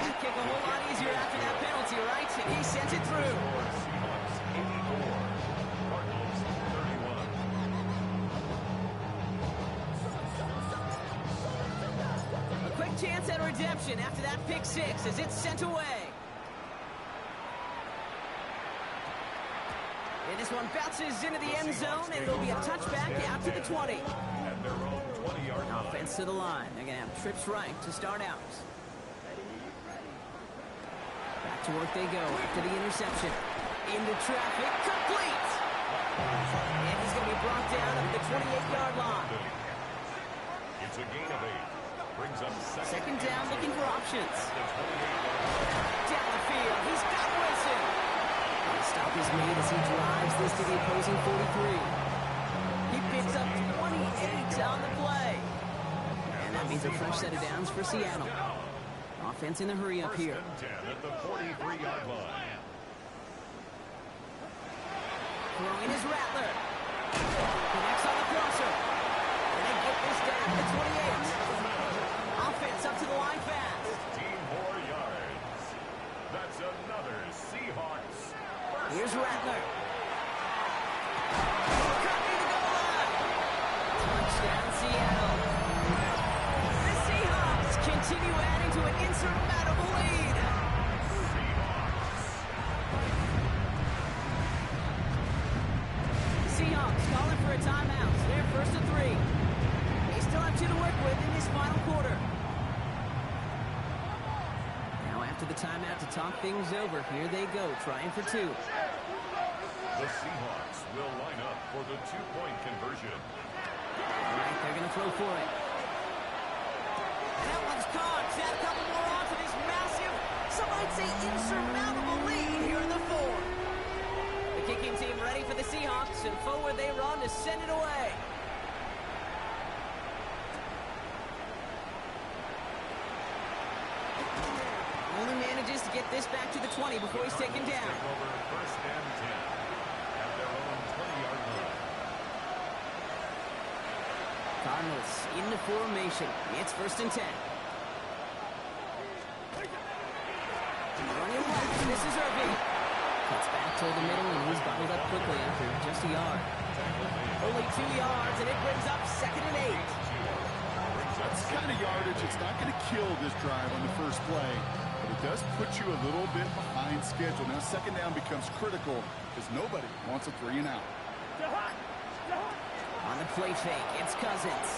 That kick a whole lot easier after that penalty, right? And he sends it through. Seahawks 84, Cardinals 31. A quick chance at redemption after that pick six as it's sent away. And this one bounces into the end zone, and it'll be a touchback out to the 20. At their own 20-yard line. Offense to the line. They're going to have trips right to start out. Back to work they go after the interception. Into traffic, complete! And he's going to be brought down at the 28-yard line. It's a gain of 8. Brings up Second down, looking for options. at the 28-yard line. Down the field, he's got Wilson. The stop is made as he drives this to the opposing 43. He picks up 28 on the play. And that means a fresh set of downs for Seattle. Offense in the hurry up here. First and 10 at the 43-yard line. Throwing is Rattler. Connects on the crosser. And they get this down to the 28. Offense up to the line fast. 15 more yards. That's another Seahawks. Here's Rattler. Copy the goal line. Touchdown, Seattle. The Seahawks continue adding to an insurmountable lead. The Seahawks calling for a timeout. So they're first and 3. They still have 2 to work with in this final quarter. Now after the timeout to talk things over, here they go, trying for 2. The Seahawks will line up for the 2-point conversion. All right, they're going to throw for it. And that one's caught. Add a couple more on to this massive, some might say insurmountable lead here in the 4th. The kicking team ready for the Seahawks, and forward they run to send it away. Only manages to get this back to the 20 before he's taken down. Take over first and 10 at their own 20-yard line. Cardinals into formation. It's first and 10. Running left. This is Irving. Cuts back toward the middle, and he's bottled up quickly after just a yard. Only 2 yards, and it brings up second and 8. That's the kind of yardage. It's not going to kill this drive on the first play, but it does put you a little bit behind schedule. Now second down becomes critical because nobody wants a 3 and out. On the play fake, it's Cousins.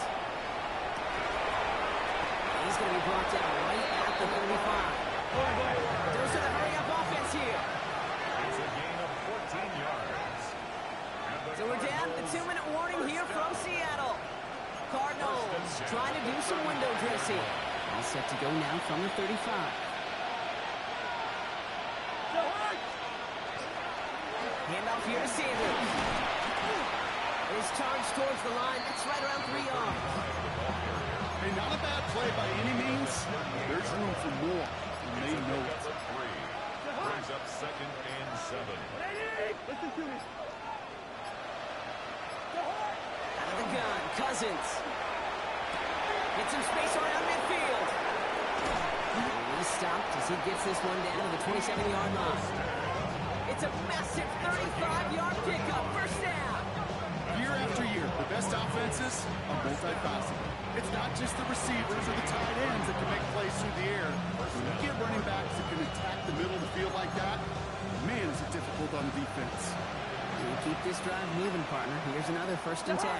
He's going to be brought down right at the 35. Goes to the hurry-up offense here. It's a gain of 14 yards. So we're down the 2-minute warning here from Seattle. Cardinals trying to do some window dressing. All set to go now from the 35. Handoff here to Sanders. His charge towards the line. That's right around 3 yards. Hey, not a bad play by any means. There's room for more, and they know it. 3. Brings up second and 7. Listen to me. Out of the gun, Cousins. Gets some space around midfield. He's stopped as he gets this one down to the 27-yard line. It's a massive 35-yard pickup. First down. Year after year, the best offenses are multifaceted. It's not just the receivers or the tight ends that can make plays through the air. When you get running backs that can attack the middle of the field like that, man, is it difficult on the defense. You keep this drive moving, partner. Here's another first and 10.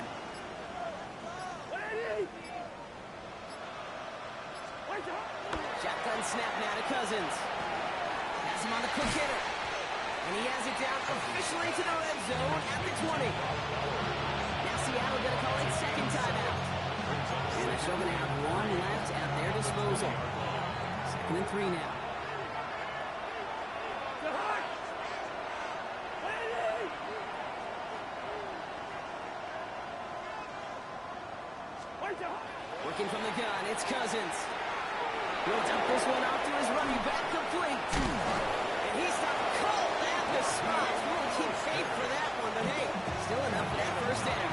Shotgun snap now to Cousins. Has him on the quick hitter. And he has it down officially to the red zone at the 20. Now Seattle going to call it second timeout. And they're still going to have 1 left at their disposal. Second and 3 now. Working from the gun, it's Cousins. He'll dump this one off to his running back, complete. And he's not called at the spot. We'll keep faith for that one, but hey, still enough for that first down.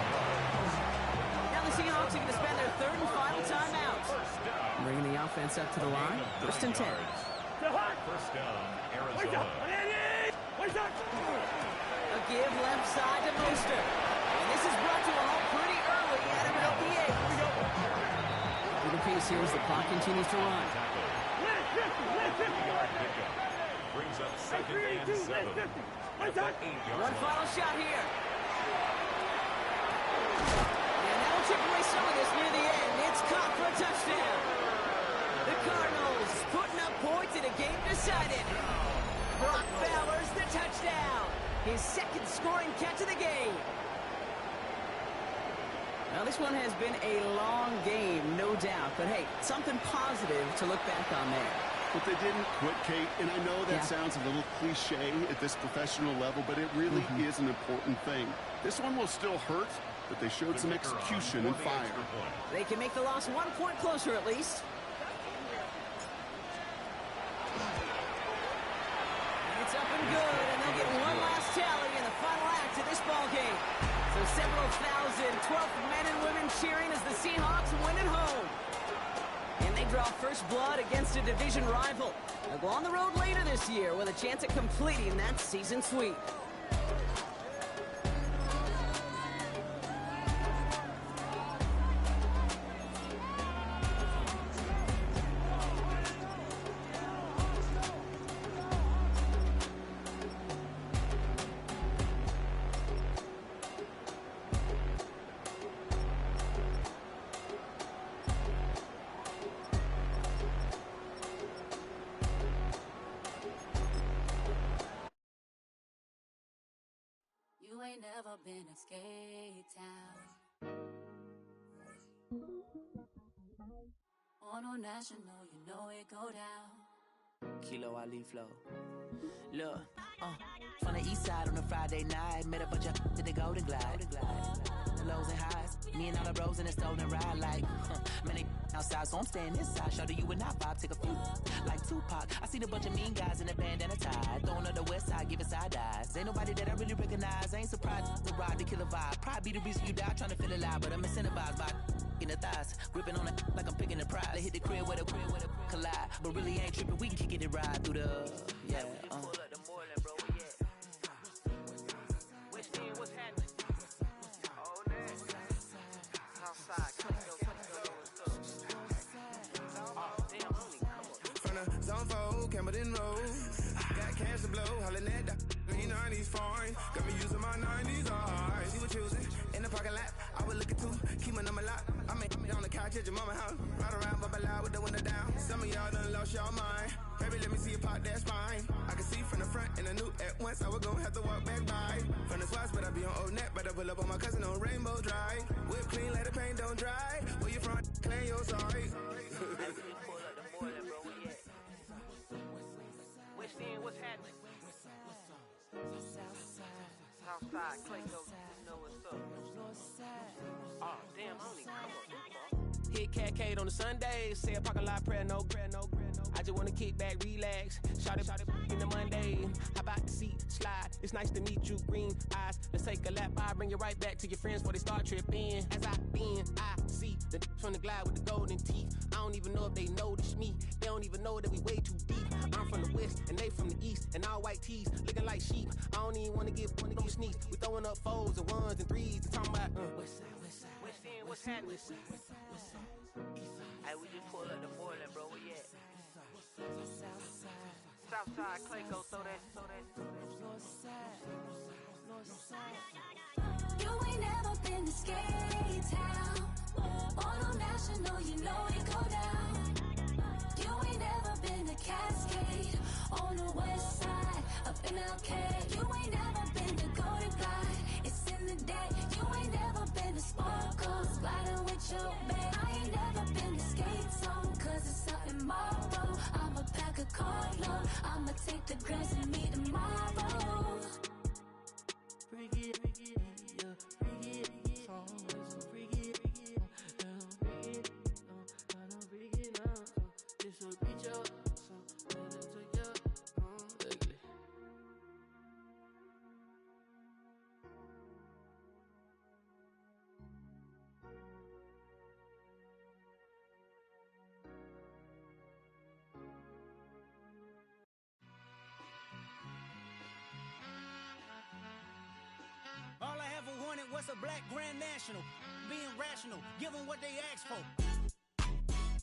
defense up to the line. First and 10. First down, Arizona. A give left side to Mostert. And this is brought to a halt pretty early at about the 8. Through the pace here as the clock continues to run. Brings up second and 7. One final shot here. And that'll chip away some of this near the end. It's caught for a touchdown. The Cardinals putting up points in a game decided. Brock Bowers the touchdown. His second scoring catch of the game. Now this one has been a long game, no doubt. But hey, something positive to look back on there. But they didn't quit, Kate, and I know that sounds a little cliche at this professional level, but it really is an important thing. This one will still hurt, but they showed some execution and fire. They can make the loss 1 point closer at least. It's up and good, and they'll get one last tally in the final act of this ball game. So several thousand 12th men and women cheering as the Seahawks win at home. And they draw first blood against a division rival. They'll go on the road later this year with a chance at completing that season sweep. You ain't never been a skate town. On Old National, you know it go down. Kilo Ali Flow. Look, from the east side on a Friday night, met a bunch of to the Golden Glide. The lows and highs, me and all the bros in the stolen ride like, man, they outside, so I'm staying this side. Show you and I vibe, take a few, like Tupac. I seen a bunch of mean guys in a bandana tie, throwing up the west side, giving side eyes. Ain't nobody that I really recognize, I ain't surprised to ride the killer vibe. Probably be the reason you die, trying to feel alive, but I'm incentivized by in the thighs, gripping on it like I'm picking the prize. They hit the crib with a collide, but really ain't tripping. We can kick it and ride through the pull up the Moreland, bro. What's happening? Oh, outside, from the zone 4, Campbellton Road. Got cash to blow, hollering at the 90s foreign. Got me using my 90s eyes. You were choosing in the parking lot. I was looking too, keep my number locked. I made on the couch at your mama house. Ride around, bubble loud with the window down. Some of y'all done lost y'all mind. Baby, let me see you pop that spine. I can see from the front and I knew at once I was gonna have to walk back by. From the spots, but I be on Old Net. Better pull up on my cousin on Rainbow Drive. Whip clean, let the paint don't dry. Where you from? Claim your sorry. What's happening? Southside, Clayco, you know what's up. Oh, damn, I only come up. Hit Cat Kate on the Sundays, say a parking lot prayer, no. I just wanna kick back, relax, shout it in the Monday. How about the seat slide? It's nice to meet you, green eyes. Let's take a lap, I bring you right back to your friends before they start tripping. As I bend, I see the from the glide with the golden teeth. I don't even know if they notice me. They don't even know that we way too deep. I'm from the west and they from the east, and all white tees looking like sheep. I don't even wanna give no sneaks. We throwing up fours and ones and threes and talking about west end, what's happening? Hey, we just pulled up the Moreland, bro. Where you at? Southside, Clayco, throw that. You ain't never been to skate town. On Old National, you know it go down. You ain't never been to Cascade. On the west side, up in LK. You ain't never been to Golden Glide. It's in the day. You ain't never been to Sparkles, gliding with your babe. I ain't never been to Skate Zone, cause it's something Marlboro. I'ma pack a carload. I'ma take the grass and meet tomorrow. Bring it, yeah, bring it, always bring it, bring it, I don't bring it now. This will reach out, so better take your ugly. What's a black grand national? Being rational, give them what they ask for.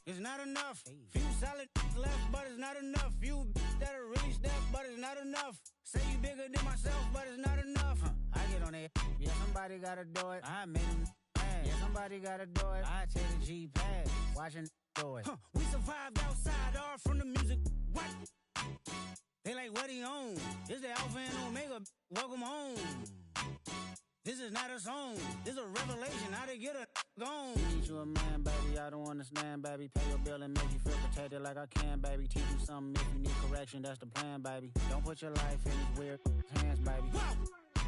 It's not enough. Few solid left, but it's not enough. Few that'll really step, but it's not enough. Say you bigger than myself, but it's not enough. I get on it. Yeah, somebody gotta do it. I made him mad. Yeah, somebody gotta do it. I take the G-Pad. Watching do it. We survived outside, all from the music. What? They like, what he on? This the Alpha and Omega. Welcome home. This is not a song. This is a revelation. How to get a gone. Teach you a man, baby. I don't understand, baby. Pay your bill and make you feel protected like I can, baby. Teach you something if you need correction. That's the plan, baby. Don't put your life in these weird hands, baby. Whoa!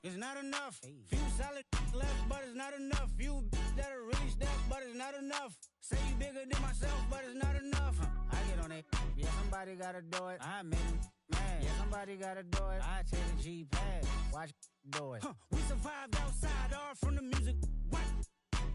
It's not enough. Few solid left, but it's not enough. Few that'll really step, but it's not enough. Say you bigger than myself, but it's not enough. I get on it. Yeah, somebody gotta do it. I made him mad. Yeah, somebody gotta do it. I take the G-Pad. Watch do it. We survived outside, all from the music. What?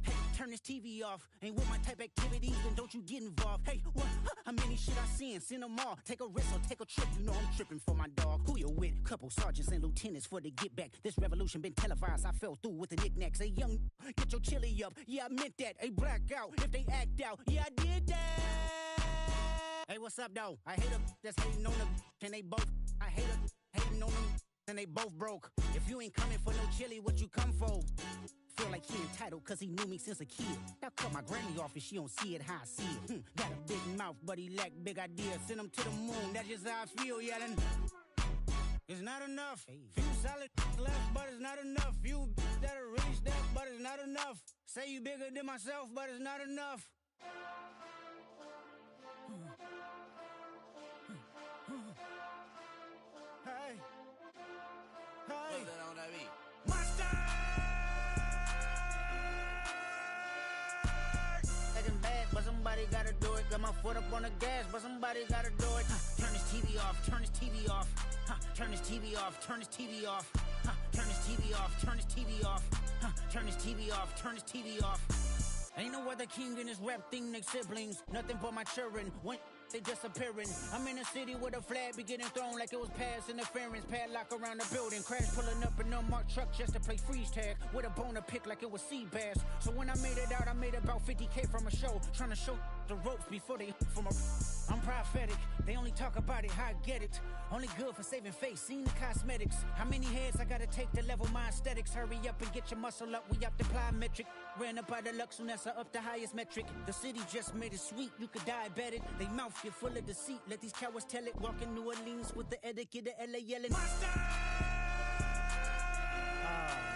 Hey, turn this TV off. Ain't with my type activities, then don't you get involved. Hey, what? How many shit I seen them all. Take a risk or take a trip. You know I'm tripping for my dog. Who you with? Couple sergeants and lieutenants for the get back. This revolution been televised. I fell through with the knickknacks. Hey, young, get your chili up. Yeah, I meant that. Hey, black out if they act out. Yeah, I did that. Hey, what's up, though? I hate them that's hating on them. And they both, I hate them hating on them. And they both broke. If you ain't coming for no chili, what you come for? Feel like he entitled cause he knew me since a kid. Now cut my granny off if she don't see it how I see it. Got a big mouth, but he lack big ideas. Send him to the moon, that's just how I feel, yelling. It's not enough. Few solid left, but it's not enough. Few that'll really step, but it's not enough. Say you bigger than myself, but it's not enough. Hey. Hey. Monster! Second bad, but somebody gotta do it. Got my foot up on the gas, but somebody gotta do it. Turn this TV off, turn this TV off. Turn this TV off, turn this TV off. Turn this TV off, turn this TV off. Turn this TV off, turn this TV off. Ain't no other king in this rap thing, they siblings. Nothing but my children. When they disappearing. I'm in a city with a flag be getting thrown like it was past interference. Padlock around the building. Crash pulling up an unmarked truck just to play freeze tag. With a bone to pick like it was sea bass. So when I made it out, I made about 50K from a show. Trying to show the ropes before they from a... I'm prophetic. They only talk about it, how I get it. Only good for saving face, seen the cosmetics. How many heads I gotta take to level my aesthetics? Hurry up and get your muscle up, we up the plyometric. Ran up out of luck, soon as I up the highest metric. The city just made it sweet, you could diabetic. They mouth get full of deceit, let these cowards tell it. Walk in New Orleans with the etiquette of LA yelling Monster! Oh,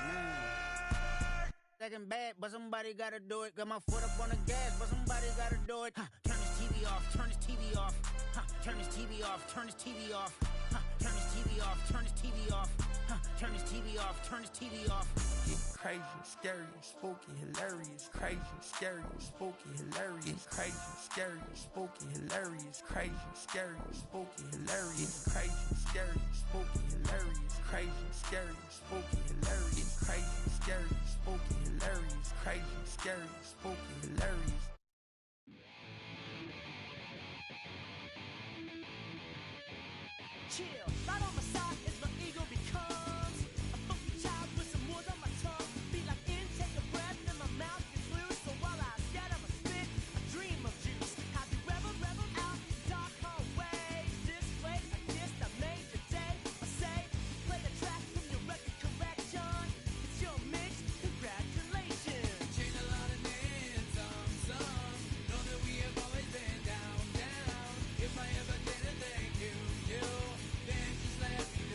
man. Second bad, but somebody gotta do it. Got my foot up on the gas, but somebody gotta do it. Turn this TV off, turn this TV off. Turn this TV off, turn this TV off. Turn this TV off, turn this TV off. Turn this TV off, turn this TV off. Getting crazy, scary, spooky, hilarious. Crazy, scary, spooky, hilarious. Crazy, scary, spooky, hilarious. Crazy, scary, spooky, hilarious. Crazy, scary, spooky, hilarious. Crazy, scary, spooky, hilarious. Crazy, scary, spooky, hilarious. Crazy, scary, spooky, hilarious. Chill, right on my side as my ego becomes a funky child with some words on my tongue. Feel like intake a breath and my mouth gets loose. So while I scatter my spit, I dream of juice. Have you ever reveled out in dark hallways? This way, I guess I made the day. I say, play the track from your record collection. It's your mix, congratulations. Change a lot of names, some. Know that we have always been down. If I ever did a thank you, then just let me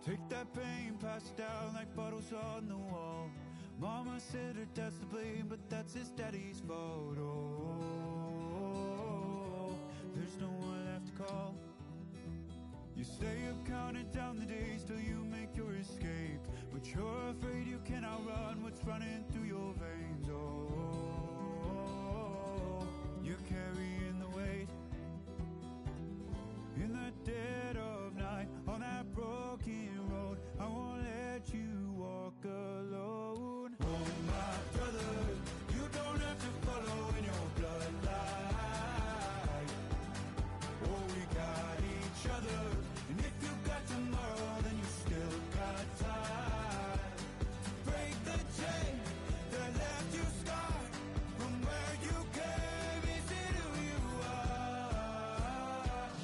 Take that pain, pass it down like bottles on the wall. Mama said her dad's to blame, but that's his daddy's fault. Oh, there's no one left to call. You stay up counting down the days till you make your escape, but you're afraid you can outrun what's running through your veins. Oh, you're carrying the weight in the dead of night on that broken road. I won't let you walk alone. Oh, my brother, you don't have to follow in your bloodline. Oh, we got each other, and if you got tomorrow, then you still got time to break the chain that left you scarred from where you came into who you are.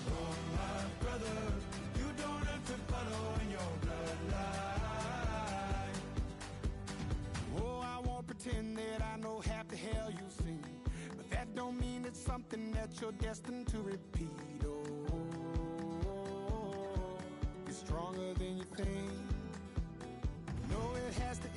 Oh, my brother, you don't have to follow in your bloodline. Oh, I won't pretend that I know half the hell you've seen, but that don't mean it's something that you're destined to repeat. Oh, you're stronger than you think. No, it has to